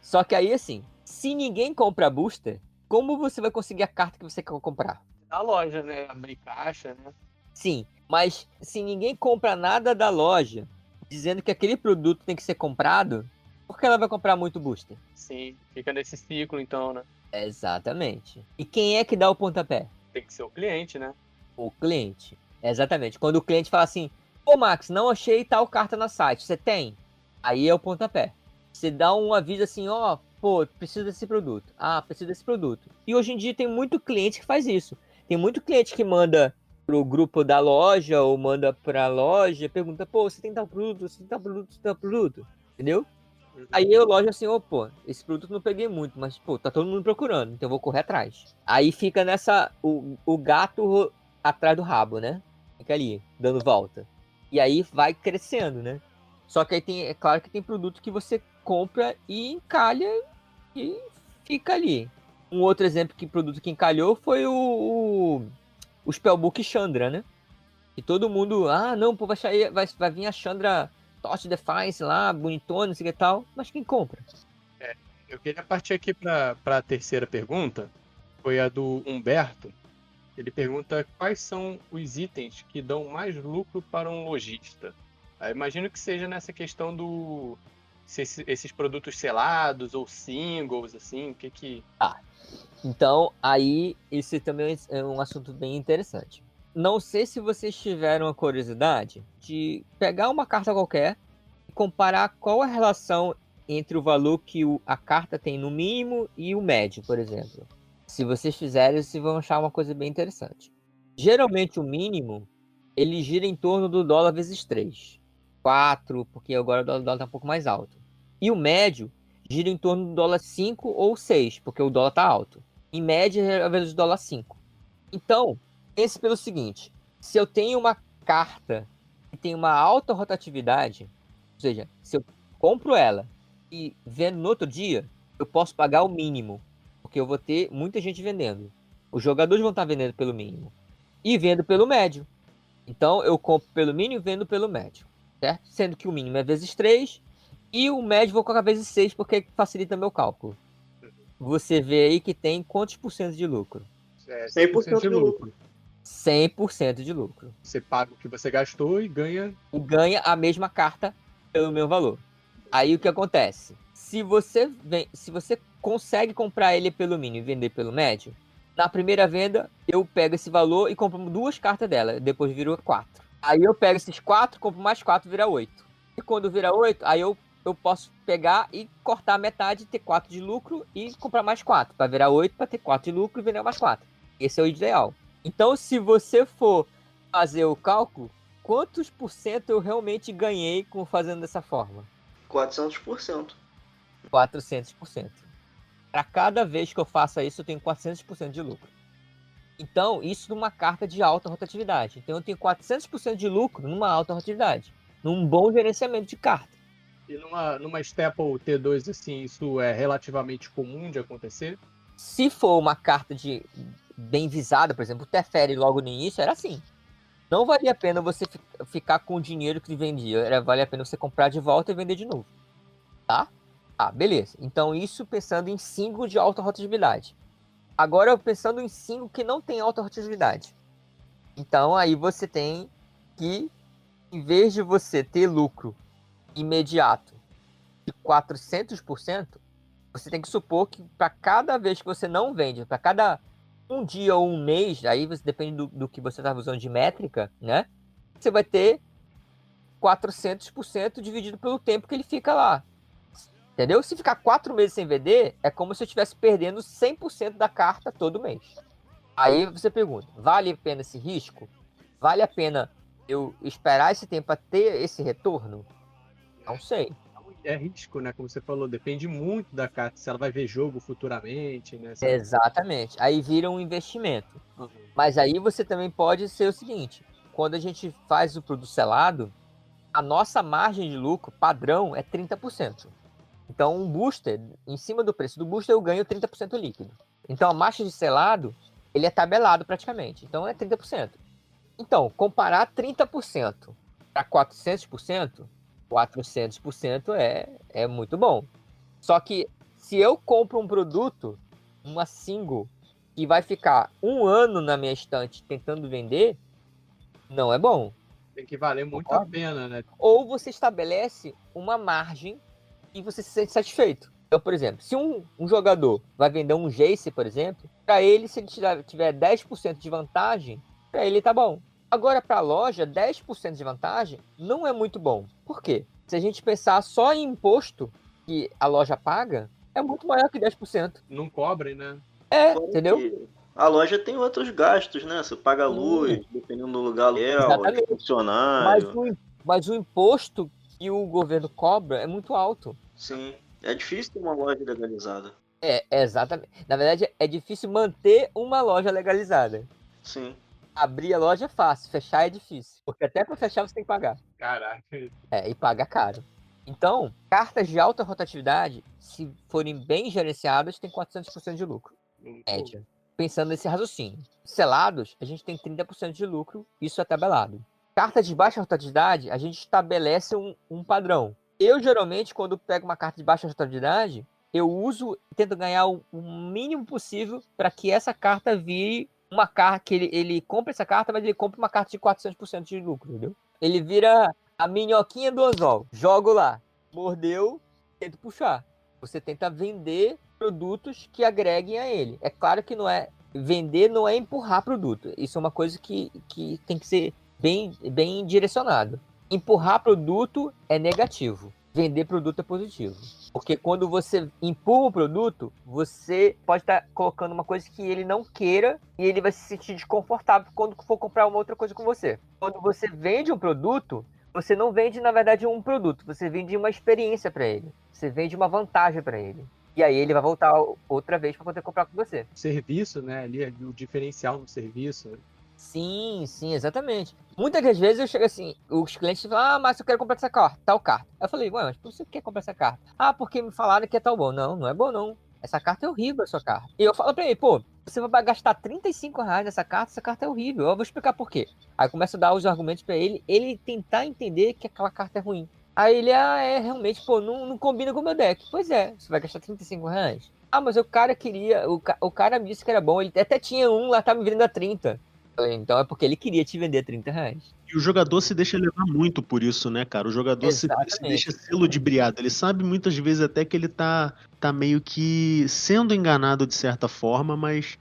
Só que aí, assim, se ninguém compra booster, como você vai conseguir a carta que você quer comprar? Na loja, né? Abrir caixa, né? Sim, mas se ninguém compra nada da loja dizendo que aquele produto tem que ser comprado, por que ela vai comprar muito booster? Sim, fica nesse ciclo então, né? Exatamente. E quem é que dá o pontapé? Tem que ser o cliente, né? O cliente. Exatamente. Quando o cliente fala assim, pô Max, não achei tal carta no site, você tem? Aí é o pontapé. Você dá um aviso assim, preciso desse produto. Preciso desse produto. E hoje em dia tem muito cliente que faz isso. Tem muito cliente que manda pro grupo da loja ou manda pra loja, pergunta, você tem tal produto, você tem tal produto, você tem tal produto, entendeu? Aí a loja assim, esse produto não peguei muito, mas, tá todo mundo procurando, então eu vou correr atrás. Aí fica nessa, o gato atrás do rabo, né? Fica ali, dando volta. E aí vai crescendo, né? Só que aí é claro que tem produto que você compra e encalha e fica ali. Um outro exemplo de produto que encalhou foi o Spellbook Chandra, né? E todo mundo, vai vir a Chandra Torch Defiance lá, bonitona, não sei o que tal. Mas quem compra? Eu queria partir aqui para a terceira pergunta. Foi a do Humberto. Ele pergunta quais são os itens que dão mais lucro para um lojista. Eu imagino que seja nessa questão do... esses produtos selados ou singles, assim, o que... Então, aí, esse também é um assunto bem interessante. Não sei se vocês tiveram a curiosidade de pegar uma carta qualquer, comparar qual a relação entre o valor que a carta tem no mínimo e o médio, por exemplo. Se vocês fizerem, vocês vão achar uma coisa bem interessante. Geralmente o mínimo, ele gira em torno do dólar vezes 3. 4, porque agora o dólar está um pouco mais alto. E o médio gira em torno do dólar 5 ou 6, porque o dólar está alto. Em média, é vezes o dólar 5. Então, pense pelo seguinte. Se eu tenho uma carta que tem uma alta rotatividade, ou seja, se eu compro ela e vendo no outro dia, eu posso pagar o mínimo, porque eu vou ter muita gente vendendo. Os jogadores vão estar vendendo pelo mínimo. E vendo pelo médio. Então, eu compro pelo mínimo e vendo pelo médio. Certo? Sendo que o mínimo é vezes 3 e o médio vou colocar vezes 6, porque facilita meu cálculo. Você vê aí que tem quantos por cento de lucro? 100% de lucro. 100% de lucro. Você paga o que você gastou e ganha... E ganha a mesma carta pelo meu valor. Aí o que acontece? Se você consegue comprar ele pelo mínimo e vender pelo médio, na primeira venda eu pego esse valor e compro 2 cartas dela, depois virou 4. Aí eu pego esses 4, compro mais 4, vira 8. E quando vira 8, aí eu posso pegar e cortar a metade, ter 4 de lucro e comprar mais 4, para virar 8, para ter 4 de lucro e vender mais 4. Esse é o ideal. Então, se você for fazer o cálculo, quantos por cento eu realmente ganhei fazendo dessa forma? 400%. 400%. Para cada vez que eu faça isso, eu tenho 400% de lucro. Então, isso numa carta de alta rotatividade. Então, eu tenho 400% de lucro numa alta rotatividade. Num bom gerenciamento de carta. E numa Staple T2, assim, isso é relativamente comum de acontecer? Se for uma carta bem visada, por exemplo, o Teferi logo no início, era assim. Não valia a pena você ficar com o dinheiro que vendia. Valia a pena você comprar de volta e vender de novo. Tá? Ah, beleza. Então, isso pensando em single de alta rotatividade. Agora, pensando em single que não tem alta rotatividade. Então, aí você tem que, em vez de você ter lucro imediato de 400%, você tem que supor que para cada vez que você não vende, para cada um dia ou um mês, aí você depende do que você está usando de métrica, né? Você vai ter 400% dividido pelo tempo que ele fica lá. Entendeu? Se ficar 4 meses sem vender, é como se eu estivesse perdendo 100% da carta todo mês. Aí você pergunta, vale a pena esse risco? Vale a pena eu esperar esse tempo para ter esse retorno? Não sei. É risco, né? Como você falou, depende muito da carta, se ela vai ver jogo futuramente, né? Exatamente. Aí vira um investimento. Uhum. Mas aí você também pode ser o seguinte, quando a gente faz o produto selado, a nossa margem de lucro padrão é 30%. Então, um booster, em cima do preço do booster, eu ganho 30% líquido. Então, a margem de selado, ele é tabelado praticamente. Então, é 30%. Então, comparar 30% para 400%, 400% é muito bom. Só que, se eu compro um produto, uma single, que vai ficar 1 ano na minha estante tentando vender, não é bom. Tem que valer muito a pena, né? Ou você estabelece uma margem e você se sente satisfeito. Então, por exemplo, se um jogador vai vender um Jace, por exemplo, para ele, se ele tiver 10% de vantagem, para ele tá bom. Agora, para a loja, 10% de vantagem não é muito bom. Por quê? Se a gente pensar só em imposto que a loja paga, é muito maior que 10%. Não cobrem, né? Entendeu? A loja tem outros gastos, né? Você paga luz, dependendo do lugar, aluguel, funcionário. Mas o imposto que o governo cobra é muito alto. Sim, é difícil ter uma loja legalizada. Exatamente. Na verdade, é difícil manter uma loja legalizada. Sim. Abrir a loja é fácil, fechar é difícil. Porque até para fechar você tem que pagar. Caraca. E paga caro. Então, cartas de alta rotatividade, se forem bem gerenciadas, tem 400% de lucro. Média. Pensando nesse raciocínio. Selados, a gente tem 30% de lucro, isso é tabelado. Cartas de baixa rotatividade, a gente estabelece um padrão. Eu, geralmente, quando pego uma carta de baixa rotatividade, eu uso e tento ganhar o mínimo possível para que essa carta vire uma carta que ele compra essa carta, mas ele compra uma carta de 400% de lucro, entendeu? Ele vira a minhoquinha do anzol. Jogo lá. Mordeu, tento puxar. Você tenta vender produtos que agreguem a ele. É claro que vender não é empurrar produto. Isso é uma coisa que tem que ser bem direcionado. empurrar produto é negativo. Vender produto é positivo. Porque quando você empurra o produto, você pode estar colocando uma coisa que ele não queira e ele vai se sentir desconfortável quando for comprar uma outra coisa com você. Quando você vende um produto, você não vende, na verdade, um produto. Você vende uma experiência para ele. Você vende uma vantagem para ele. E aí ele vai voltar outra vez para poder comprar com você. Serviço, né? Ali, o diferencial no serviço. Sim, exatamente. Muitas das vezes eu chego assim, os clientes falam, mas eu quero comprar essa carta, tal carta. Aí eu falei, ué, mas por que você quer comprar essa carta? Ah, porque me falaram que é tal bom. Não é bom não. Essa carta é horrível, a sua carta. E eu falo pra ele, pô, você vai gastar R$35 nessa carta, essa carta é horrível. Eu vou explicar por quê. Aí começo a dar os argumentos pra ele tentar entender que aquela carta é ruim. Aí ele, realmente, pô, não combina com o meu deck. Pois é, você vai gastar R$35? Ah, mas o cara queria, o cara me disse que era bom, ele até tinha um lá, tá me vendendo a 30. Então é porque ele queria te vender R$30. E o jogador se deixa levar muito por isso, né, cara? O jogador se deixa ser ludibriado. Ele sabe muitas vezes até que ele tá meio que sendo enganado de certa forma, mas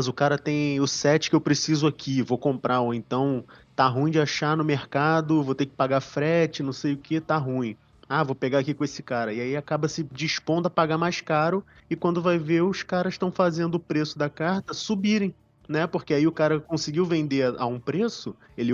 o cara tem o set que eu preciso aqui, vou comprar, ou então tá ruim de achar no mercado, vou ter que pagar frete, não sei o que, tá ruim. Vou pegar aqui com esse cara. E aí acaba se dispondo a pagar mais caro, e quando vai ver, os caras estão fazendo o preço da carta subirem. Né? Porque aí o cara conseguiu vender a um preço, ele,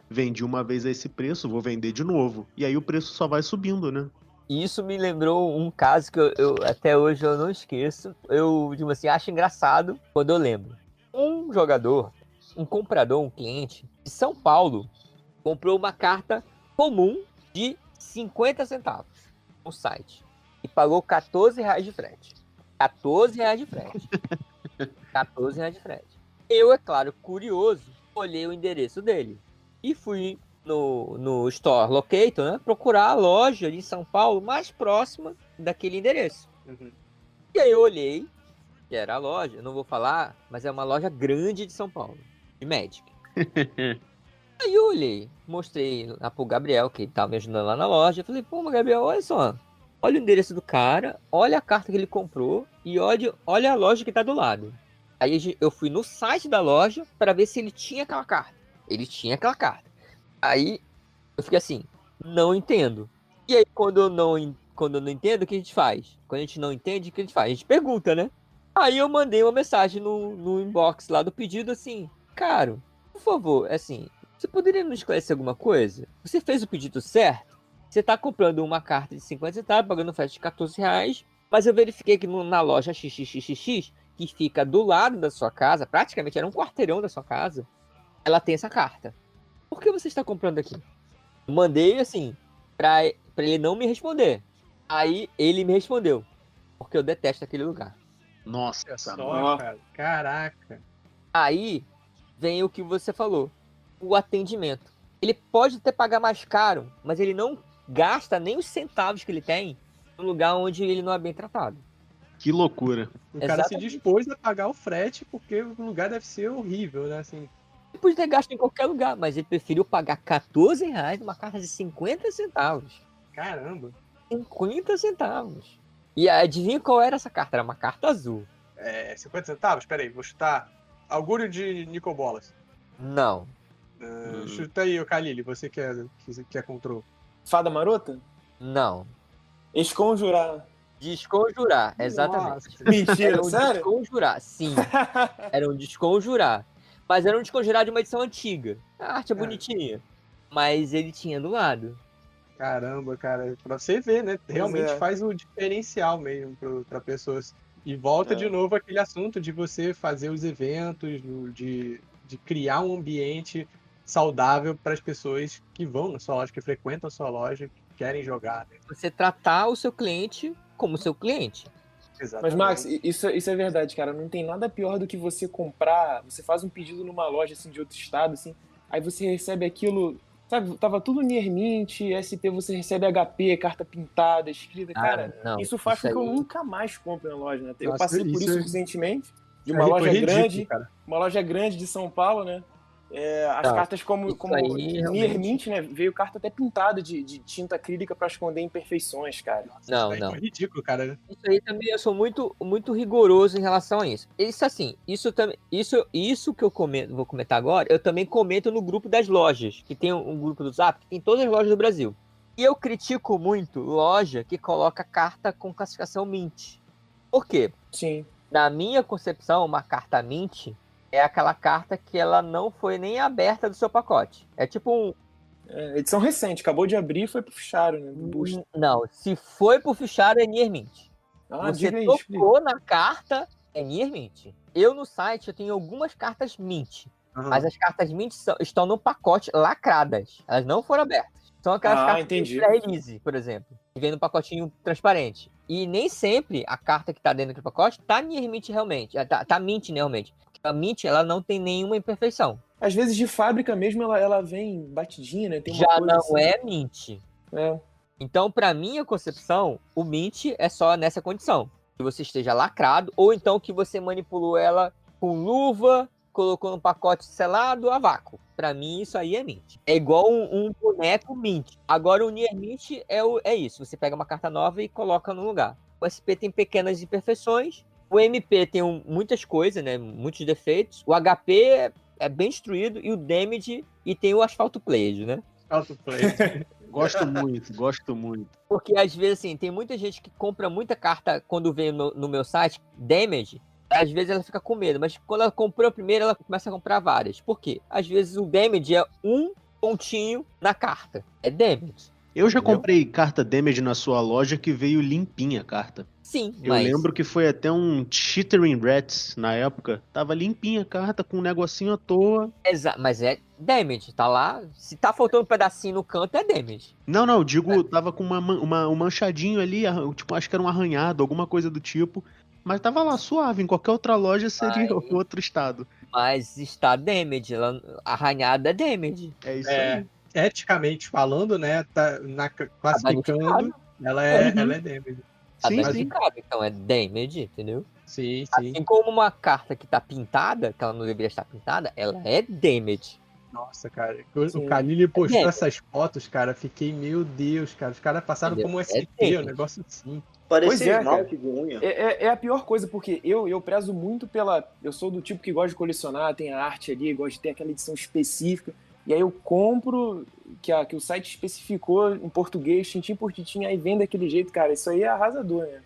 vendi uma vez a esse preço, vou vender de novo. E aí o preço só vai subindo, né? Isso me lembrou um caso que eu até hoje eu não esqueço. Eu, digo assim, acho engraçado quando eu lembro. Um jogador, um comprador, um cliente de São Paulo, comprou uma carta comum de 50 centavos no site e pagou R$14 de frete. R$14 de frete. R$14 de frete. Eu, é claro, curioso, olhei o endereço dele e fui no Store Locator, né, procurar a loja de São Paulo mais próxima daquele endereço. Uhum. E aí eu olhei, que era a loja, não vou falar, mas é uma loja grande de São Paulo, de Magic. Aí eu olhei, mostrei lá pro Gabriel, que tava me ajudando lá na loja, eu falei, pô, Gabriel, olha só, olha o endereço do cara, olha a carta que ele comprou e olha a loja que tá do lado. Aí eu fui no site da loja para ver se ele tinha aquela carta. Ele tinha aquela carta. Aí eu fiquei assim, não entendo. E aí quando eu não entendo, o que a gente faz? Quando a gente não entende, o que a gente faz? A gente pergunta, né? Aí eu mandei uma mensagem no inbox lá do pedido assim, caro, por favor, assim, você poderia nos esclarecer alguma coisa? Você fez o pedido certo? Você tá comprando uma carta de 50 centavos, pagando frete de R$14, mas eu verifiquei que na loja XXXX, que fica do lado da sua casa, praticamente era um quarteirão da sua casa, ela tem essa carta. Por que você está comprando aqui? Mandei assim, pra ele não me responder. Aí ele me respondeu, porque eu detesto aquele lugar. Nossa, só, cara. Caraca. Aí vem o que você falou, o atendimento. Ele pode até pagar mais caro, mas ele não gasta nem os centavos que ele tem no lugar onde ele não é bem tratado. Que loucura. O cara se dispôs a pagar o frete porque o lugar deve ser horrível, né? Assim. Ele podia ter gasto em qualquer lugar, mas ele preferiu pagar R$14 numa carta de 50 centavos. Caramba. 50 centavos. E adivinha qual era essa carta? Era uma carta azul. 50 centavos? Peraí, vou chutar. Augúrio de Nicobolas. Não. Chuta aí, o Khalili, você que é control. Fada Marota? Não. Esconjurar. Desconjurar, exatamente. Nossa. Mentira, era um sério? Desconjurar, sim. Era um desconjurar. Mas era um desconjurar de uma edição antiga. A arte é bonitinha. Mas ele tinha do lado. Caramba, cara. Pra você ver, né? Realmente faz o diferencial mesmo pra pessoas. E volta de novo aquele assunto de você fazer os eventos, de criar um ambiente saudável para as pessoas que vão na sua loja, que frequentam a sua loja, que querem jogar. Né? Você tratar o seu cliente como seu cliente. Mas, Exatamente. Max, isso é verdade, cara. Não tem nada pior do que você comprar, você faz um pedido numa loja assim, de outro estado, assim, aí você recebe aquilo, sabe, tava tudo Near Mint, SP, você recebe HP, carta pintada, escrita. Cara, não, isso faz com que eu nunca mais compre na loja, né? Eu passei por isso recentemente, de uma loja grande, uma loja grande de São Paulo, né? as cartas como aí, Nier Mint, né? Veio carta até pintada de tinta acrílica pra esconder imperfeições, cara. Não. É ridículo, cara. Isso aí também eu sou muito rigoroso em relação a isso. Isso que eu vou comentar agora, eu também comento no grupo das lojas, que tem um grupo do Zap, que tem todas as lojas do Brasil. E eu critico muito loja que coloca carta com classificação Mint. Por quê? Sim. Na minha concepção, uma carta Mint é aquela carta que ela não foi nem aberta do seu pacote. É tipo edição recente, acabou de abrir e foi pro fichário, né? Do booster. Não, se foi pro fichário é Nier Mint. Você diga aí, tocou na carta, é Nier Mint. Eu no site eu tenho algumas cartas Mint. Mas as cartas Mint estão no pacote lacradas. Elas não foram abertas. São aquelas cartas da release, por exemplo. Que vem no pacotinho transparente. E nem sempre a carta que tá dentro do pacote tá Nier Mint realmente. Tá Mint realmente. A Mint, ela não tem nenhuma imperfeição. Às vezes de fábrica mesmo ela vem batidinha, né? Tem uma já coisa não assim. é Mint. Então, pra minha concepção, o Mint é só nessa condição. Que você esteja lacrado, ou então que você manipulou ela com luva, colocou no pacote selado a vácuo. Pra mim, isso aí é Mint. É igual um boneco Mint. Agora, o Nier Mint é isso. Você pega uma carta nova e coloca no lugar. O SP tem pequenas imperfeições. O MP tem muitas coisas, né? Muitos defeitos. O HP é bem destruído. E o Damage. E tem o Asphalt Plate, né? Asphalt Plate. Gosto muito. Porque às vezes, assim, tem muita gente que compra muita carta quando vem no meu site, Damage. Às vezes ela fica com medo. Mas quando ela comprou a primeira, ela começa a comprar várias. Por quê? Às vezes o Damage é um pontinho na carta. É Damage. Eu já comprei carta Damage na sua loja que veio limpinha a carta. Sim, Eu lembro que foi até um Chittering Rats na época. Tava limpinha a carta com um negocinho à toa. Mas é Damage, tá lá. Se tá faltando um pedacinho no canto, é Damage. Não, digo, tava com um manchadinho ali, tipo, acho que era um arranhado, alguma coisa do tipo. Mas tava lá, suave. Em qualquer outra loja seria outro estado. Mas está Damage, arranhada é Damage. É isso aí. Eticamente falando, né, classificando, ela é Damage. Tá danificado, então é Damage, entendeu? Sim. Assim como uma carta que tá pintada, que ela não deveria estar pintada, ela é Damage. Nossa, cara, o Kalili postou essas fotos, cara, fiquei, meu Deus, cara, os caras passaram como SP, um negócio assim. Parecia esmalte de unha. É a pior coisa, porque eu prezo muito eu sou do tipo que gosta de colecionar, tem a arte ali, gosto de ter aquela edição específica, e aí eu compro, que o site especificou em português, tintim por tintim, aí vem daquele jeito, cara, isso aí é arrasador, né?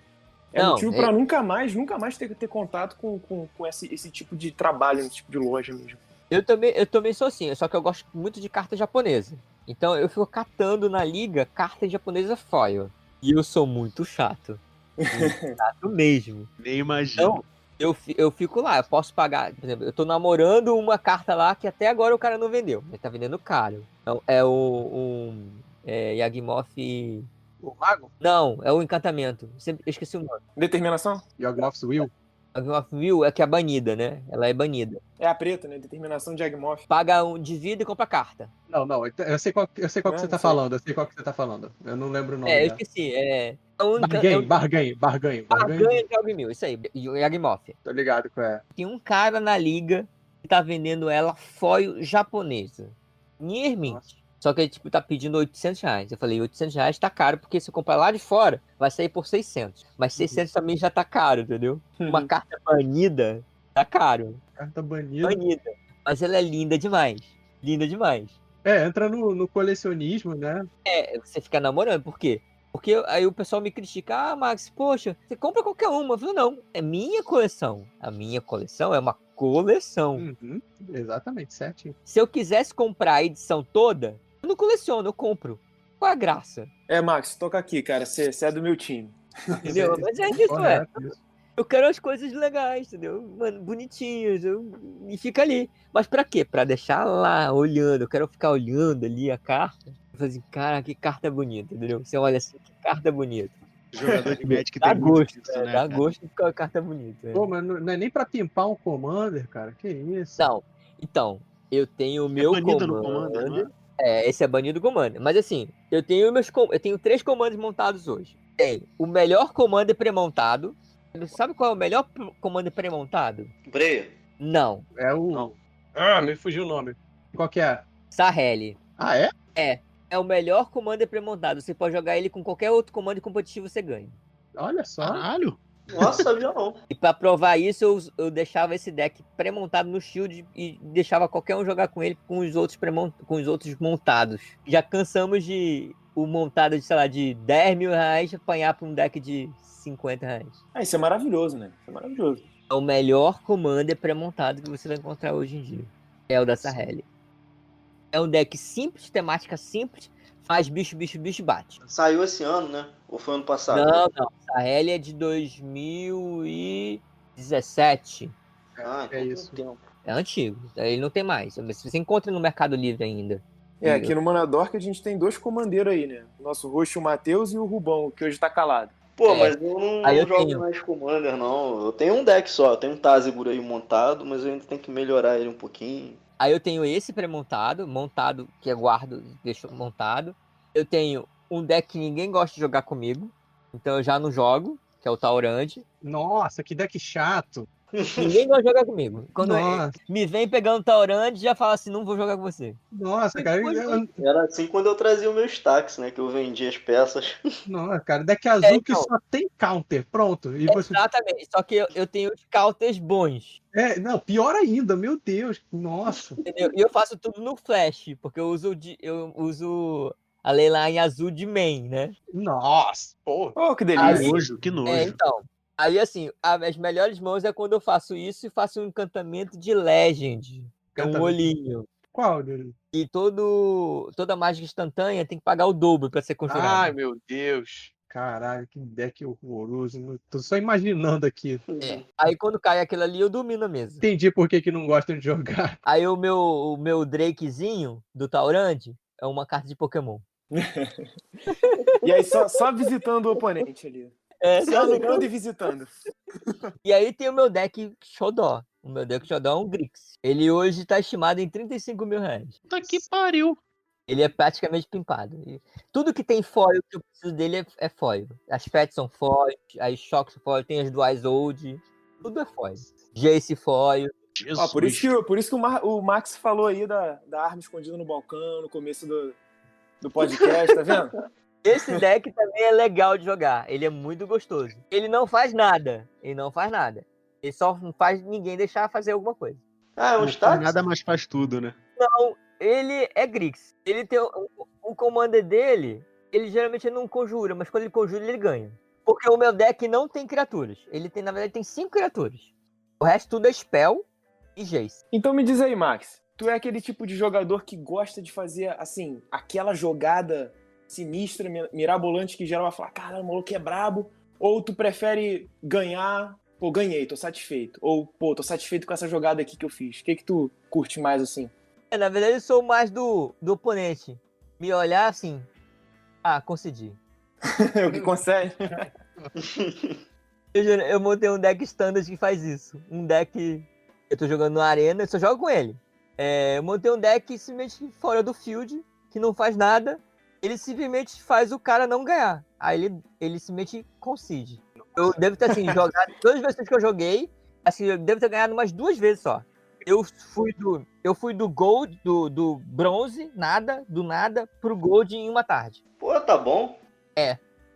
Motivo pra nunca mais ter contato com esse tipo de trabalho, esse tipo de loja mesmo. Eu também sou assim, só que eu gosto muito de carta japonesa. Então eu fico catando na liga carta japonesa foil. E eu sou muito chato. Muito chato mesmo. Nem imagino. Então, eu fico lá, eu posso pagar. Por exemplo, eu tô namorando uma carta lá que até agora o cara não vendeu. Ele tá vendendo caro. Então, é Yagmoth. O Mago? Não, é o encantamento. Eu esqueci o nome. Determinação? Yagmoth's Will? Yagmoth Will é que é banida, né? Ela é banida. É a preta, né? Determinação de Yagmoth. Paga de vida e compra carta. Não, eu sei qual que você tá falando. Eu sei qual que você tá falando. Eu não lembro o nome. Eu esqueci. Barganha de Yagmoth, isso aí. Yagmoth. Tô ligado com ela. Tem um cara na liga que tá vendendo ela foil japonesa. Nier Mint. Só que ele, tipo, tá pedindo R$800. Eu falei, R$800 tá caro, porque se eu comprar lá de fora, vai sair por 600. Mas 600 também já tá caro, entendeu? Uma carta banida, tá caro. Carta banida. Mas ela é linda demais. Linda demais. Entra no colecionismo, né? Você fica namorando. Por quê? Porque aí o pessoal me critica. Max, poxa, você compra qualquer uma. Eu falo, não, é minha coleção. A minha coleção é uma coleção. Uhum, exatamente, certinho. Se eu quisesse comprar a edição toda, eu não coleciono, eu compro. Qual é a graça? Max, toca aqui, cara. Você é do meu time. Entendeu? Mas é isso, Eu quero as coisas legais, entendeu? Mano, bonitinhas. E fica ali. Mas pra quê? Pra deixar lá, olhando. Eu quero ficar olhando ali a carta. Eu falo assim, cara, que carta bonita, entendeu? Você olha assim, que carta bonita. Jogador de Magic dá tem gosto, muito disso, né, dá gosto de ficar a carta bonita. Pô, mas não é nem pra pimpar um Commander, cara. Que isso? Não. Então, eu tenho o meu banido Commander. no Commander, não é? Esse é banido do Commander. Mas assim, eu tenho 3 Commanders montados hoje. Tem o melhor Commander pré-montado. Sabe qual é o melhor Commander pré-montado? Breia? Não. É o... Não. me fugiu o nome. Qual que é? Saheli. Ah, é? É o melhor Commander pré-montado. Você pode jogar ele com qualquer outro comando competitivo, você ganha. Olha só. Caralho. Nossa, sabia não. E pra provar isso, eu deixava esse deck pré-montado no Shield e deixava qualquer um jogar com ele com os outros, com os outros montados. Já cansamos de o montado de, sei lá, de 10 mil reais apanhar pra um deck de 50 reais. Isso é maravilhoso, né? Isso é maravilhoso. É o melhor Commander pré-montado que você vai encontrar hoje em dia. É o da Saheli. É um deck simples, temática simples, faz bicho, bate. Saiu esse ano, né? Ou foi ano passado? Não. Saheli é de 2017. Ah, então É tem isso. tempo. É antigo. Ele não tem mais. Você encontra no Mercado Livre ainda. Aqui no Manadork a gente tem 2 comandeiros aí, né? O nosso roxo, o Matheus, e o Rubão, que hoje tá calado. Pô, É. mas eu não Aí eu jogo tenho. mais Commander, não. Eu tenho um deck só. Eu tenho um Tazegor aí montado, mas eu ainda tenho que melhorar ele um pouquinho. Aí eu tenho esse pré-montado, que eu guardo, deixo montado. Eu tenho um deck que ninguém gosta de jogar comigo, então eu já não jogo, que é o Taurande. Nossa, que deck chato. Ninguém gosta de jogar comigo. Quando Nossa, me vem pegando Taurande, já fala assim, não vou jogar com você. nossa, cara. Era assim quando eu trazia os meus stacks, né? Que eu vendia as peças. Nossa, cara, deck azul então. que só tem counter. Pronto. E você... Exatamente, só que eu tenho os counters bons. Não, pior ainda, meu Deus. Nossa. Entendeu? E eu faço tudo no Flash, porque eu uso a Leyline azul de main, né? Nossa, pô. Oh, que Que delícia. nojo, que nojo. Então. Aí, assim, as melhores mãos é quando eu faço isso e faço um encantamento de Legend. Que é um Encantamento. olhinho. Qual deles? E toda mágica instantânea tem que pagar o dobro pra ser conjurada. Ai, meu Deus. Caralho, que deck horroroso. Tô só imaginando aqui. Aí quando cai aquilo ali, eu domino a mesa. Entendi por que não gostam de jogar. Aí o meu Drakezinho do Taurande é uma carta de Pokémon. E aí só visitando o oponente ali. Só ligando e visitando. E aí tem o meu deck Xodó. O meu deck Xodó é um Grix. Ele hoje tá estimado em 35 mil reais. Puta que pariu. Ele é praticamente pimpado. Tudo que tem foil que eu preciso dele é foil. As pets são foil, as shocks são foil, tem as duais old. Tudo é foil. Jace foil. Jesus. Por isso que o Max falou aí da arma escondida no balcão, no começo do podcast, tá vendo? Esse deck também é legal de jogar. Ele é muito gostoso. Ele não faz nada. Ele só não faz ninguém deixar fazer alguma coisa. Ah, é um Não stack? faz nada, mas faz tudo, né? Não, ele é Grix. Ele tem o commander dele, ele geralmente não conjura, mas quando ele conjura, ele ganha. Porque o meu deck não tem criaturas. Na verdade, tem 5 criaturas. O resto tudo é spell e Jace. Então me diz aí, Max. Tu é aquele tipo de jogador que gosta de fazer, assim, aquela jogada sinistra, mirabolante, que geral vai falar, caralho, o maluco é brabo. Ou tu prefere ganhar, pô, ganhei, tô satisfeito. Ou, pô, tô satisfeito com essa jogada aqui que eu fiz. O que tu curte mais, assim? Na verdade, eu sou mais do oponente. Me olhar assim, concedi. O que consegue? Eu montei um deck standard que faz isso. Um deck, eu tô jogando na arena, eu só jogo com ele. Eu montei um deck simplesmente fora do field, que não faz nada. Ele simplesmente faz o cara não ganhar. Aí ele simplesmente concede. Eu devo ter, assim, jogado todas as vezes que eu joguei, assim, eu devo ter ganhado umas 2 vezes só. Eu fui do gold, do bronze, do nada, pro gold em uma tarde. Pô, tá bom.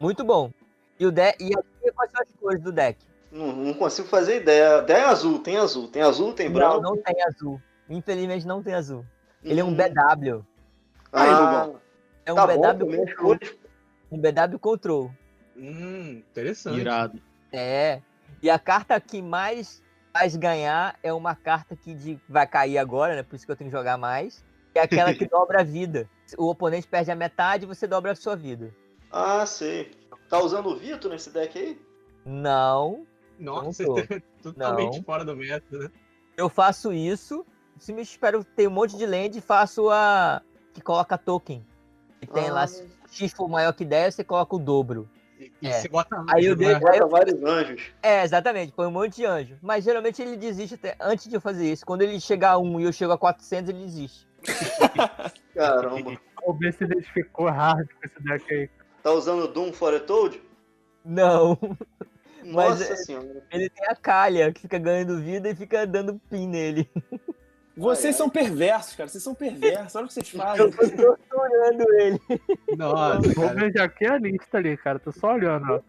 Muito bom. E quais são as cores do deck? Não consigo fazer ideia. Tem azul. Tem azul, tem branco. Não tem azul. Infelizmente não tem azul. Ele é um BW. Aí, Rubão. É um Tá BW bom, também as Control. cores. Um BW Control. Interessante. Irado. E a carta que mais faz ganhar é uma carta que vai cair agora, né? Por isso que eu tenho que jogar mais. É aquela que dobra a vida. O oponente perde a metade e você dobra a sua vida. Ah, sei. Tá usando o Vito nesse deck aí? Não. Nossa, Não tô. totalmente Não. fora do método, né? Eu faço isso. Se me espero ter um monte de land, faço a que coloca token. E tem lá, se X for maior que 10, você coloca o dobro. E você bota Aí eu anjo, dei- né? Bota vários anjos. Exatamente, põe um monte de anjo. Mas geralmente ele desiste até antes de eu fazer isso. Quando ele chegar a 1 e eu chego a 400, ele desiste. Caramba. Vamos ver se identificou hard com esse deck aí. Tá usando Doom Foretold? Não. Mas Nossa senhora. ele tem a calha que fica ganhando vida e fica dando pin nele. Vocês são perversos, cara. Vocês são perversos. Olha o que vocês fazem. Eu tô torturando ele. Nossa, Vou cara. ver aqui a lista ali, cara. Tô só olhando, ó.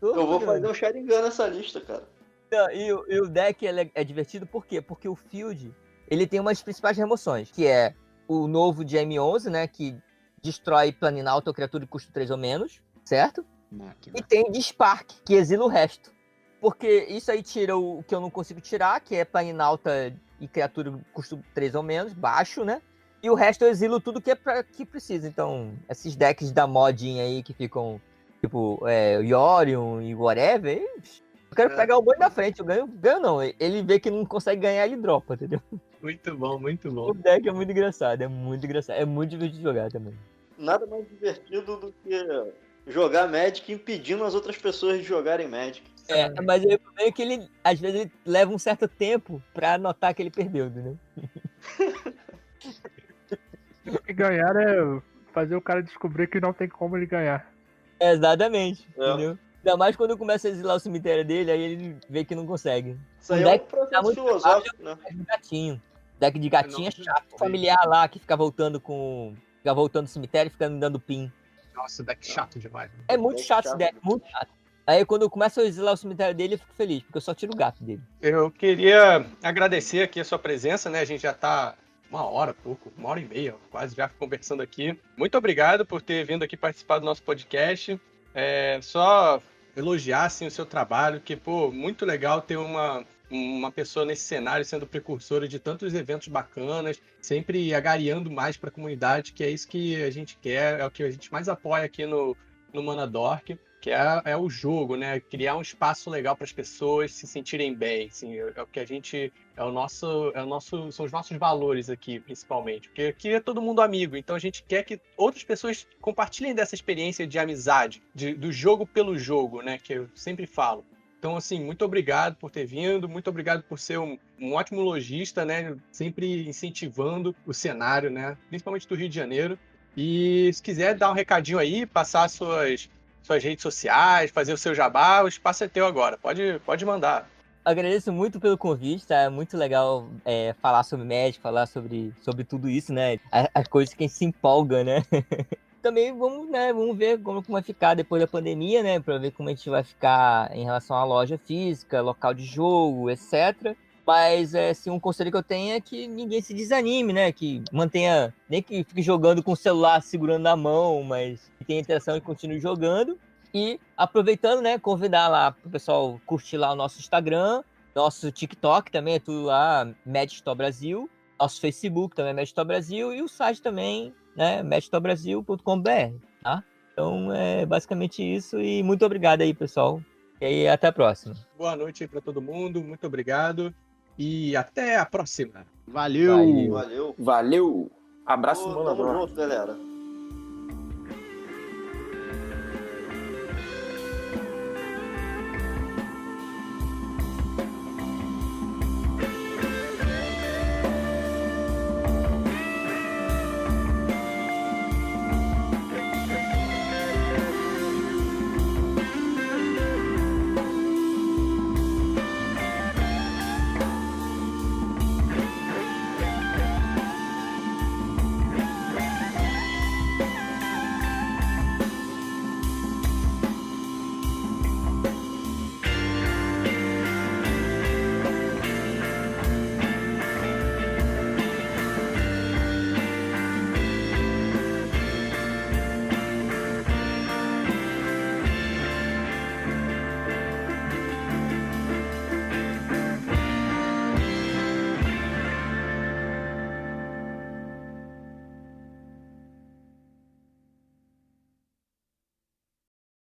Eu vou fazer um Sharingan nessa lista, cara. Não, e o deck é divertido por quê? Porque o Field, ele tem umas principais remoções, que é o novo de M11, né, que destrói Planinauta ou criatura de custo 3 ou menos, certo? Máquina. E tem de Spark, que exila o resto. Porque isso aí tira o que eu não consigo tirar, que é Planinauta e criatura de custo 3 ou menos, baixo, né? E o resto eu exilo tudo que precisa. Então, esses decks da modinha aí que ficam, tipo, Yorion e whatever, eu quero pegar o boi na frente. Eu ganho não. Ele vê que não consegue ganhar, ele dropa, entendeu? Muito bom, muito O bom. deck é muito engraçado, é muito engraçado. É muito divertido de jogar também. Nada mais divertido do que jogar Magic impedindo as outras pessoas de jogarem Magic. Mas o problema é que ele, às vezes, ele leva um certo tempo pra notar que ele perdeu, entendeu? O que ganhar é fazer o cara descobrir que não tem como ele ganhar. Exatamente, entendeu? Ainda mais quando começa a exilar o cemitério dele, aí ele vê que não consegue. Isso aí O é um deck processo tá muito filosófico, né? Deck de gatinho. Deck de gatinho é Nossa, chato. Familiar lá, que fica voltando do cemitério e fica me dando pin. Nossa, deck chato demais. É muito Deck chato esse chato. deck, muito chato. Aí quando eu começo a exilar o cemitério dele, eu fico feliz, porque eu só tiro o gato dele. Eu queria agradecer aqui a sua presença, né? A gente já tá 1h30, quase já conversando aqui. Muito obrigado por ter vindo aqui participar do nosso podcast. Só elogiar assim, o seu trabalho, que, pô, muito legal ter uma pessoa nesse cenário sendo precursora de tantos eventos bacanas, sempre agariando mais para a comunidade, que é isso que a gente quer, é o que a gente mais apoia aqui no Manadork, que é o jogo, né? Criar um espaço legal para as pessoas se sentirem bem, assim, é o que a gente são os nossos valores aqui, principalmente, porque aqui é todo mundo amigo, então a gente quer que outras pessoas compartilhem dessa experiência de amizade, do jogo pelo jogo, né? Que eu sempre falo. Então, assim, muito obrigado por ter vindo, muito obrigado por ser um ótimo lojista, né? Sempre incentivando o cenário, né? Principalmente do Rio de Janeiro. E se quiser dar um recadinho aí, passar suas redes sociais, fazer o seu jabá, o espaço é teu agora. Pode mandar. Agradeço muito pelo convite, tá? É muito legal falar sobre Magic, falar sobre tudo isso, né? As coisas que a gente se empolga, né? Também vamos ver como vai ficar depois da pandemia, né? Pra ver como a gente vai ficar em relação à loja física, local de jogo, etc. Mas assim, um conselho que eu tenho é que ninguém se desanime, né? Que mantenha, nem que fique jogando com o celular segurando na mão, mas que tenha interação e continue jogando. E aproveitando, né? Convidar lá pro pessoal curtir lá o nosso Instagram, nosso TikTok também, é tudo lá, Magic Store Brasil. Nosso Facebook também é Magic Store Brasil e o site também, né, magicstorebrasil.com.br, tá? Então é basicamente isso e muito obrigado aí, pessoal. E aí, até a próxima. Boa noite aí para todo mundo, muito obrigado e até a próxima. Valeu! Valeu. Valeu. Abraço, Tamo Manadork. junto, galera.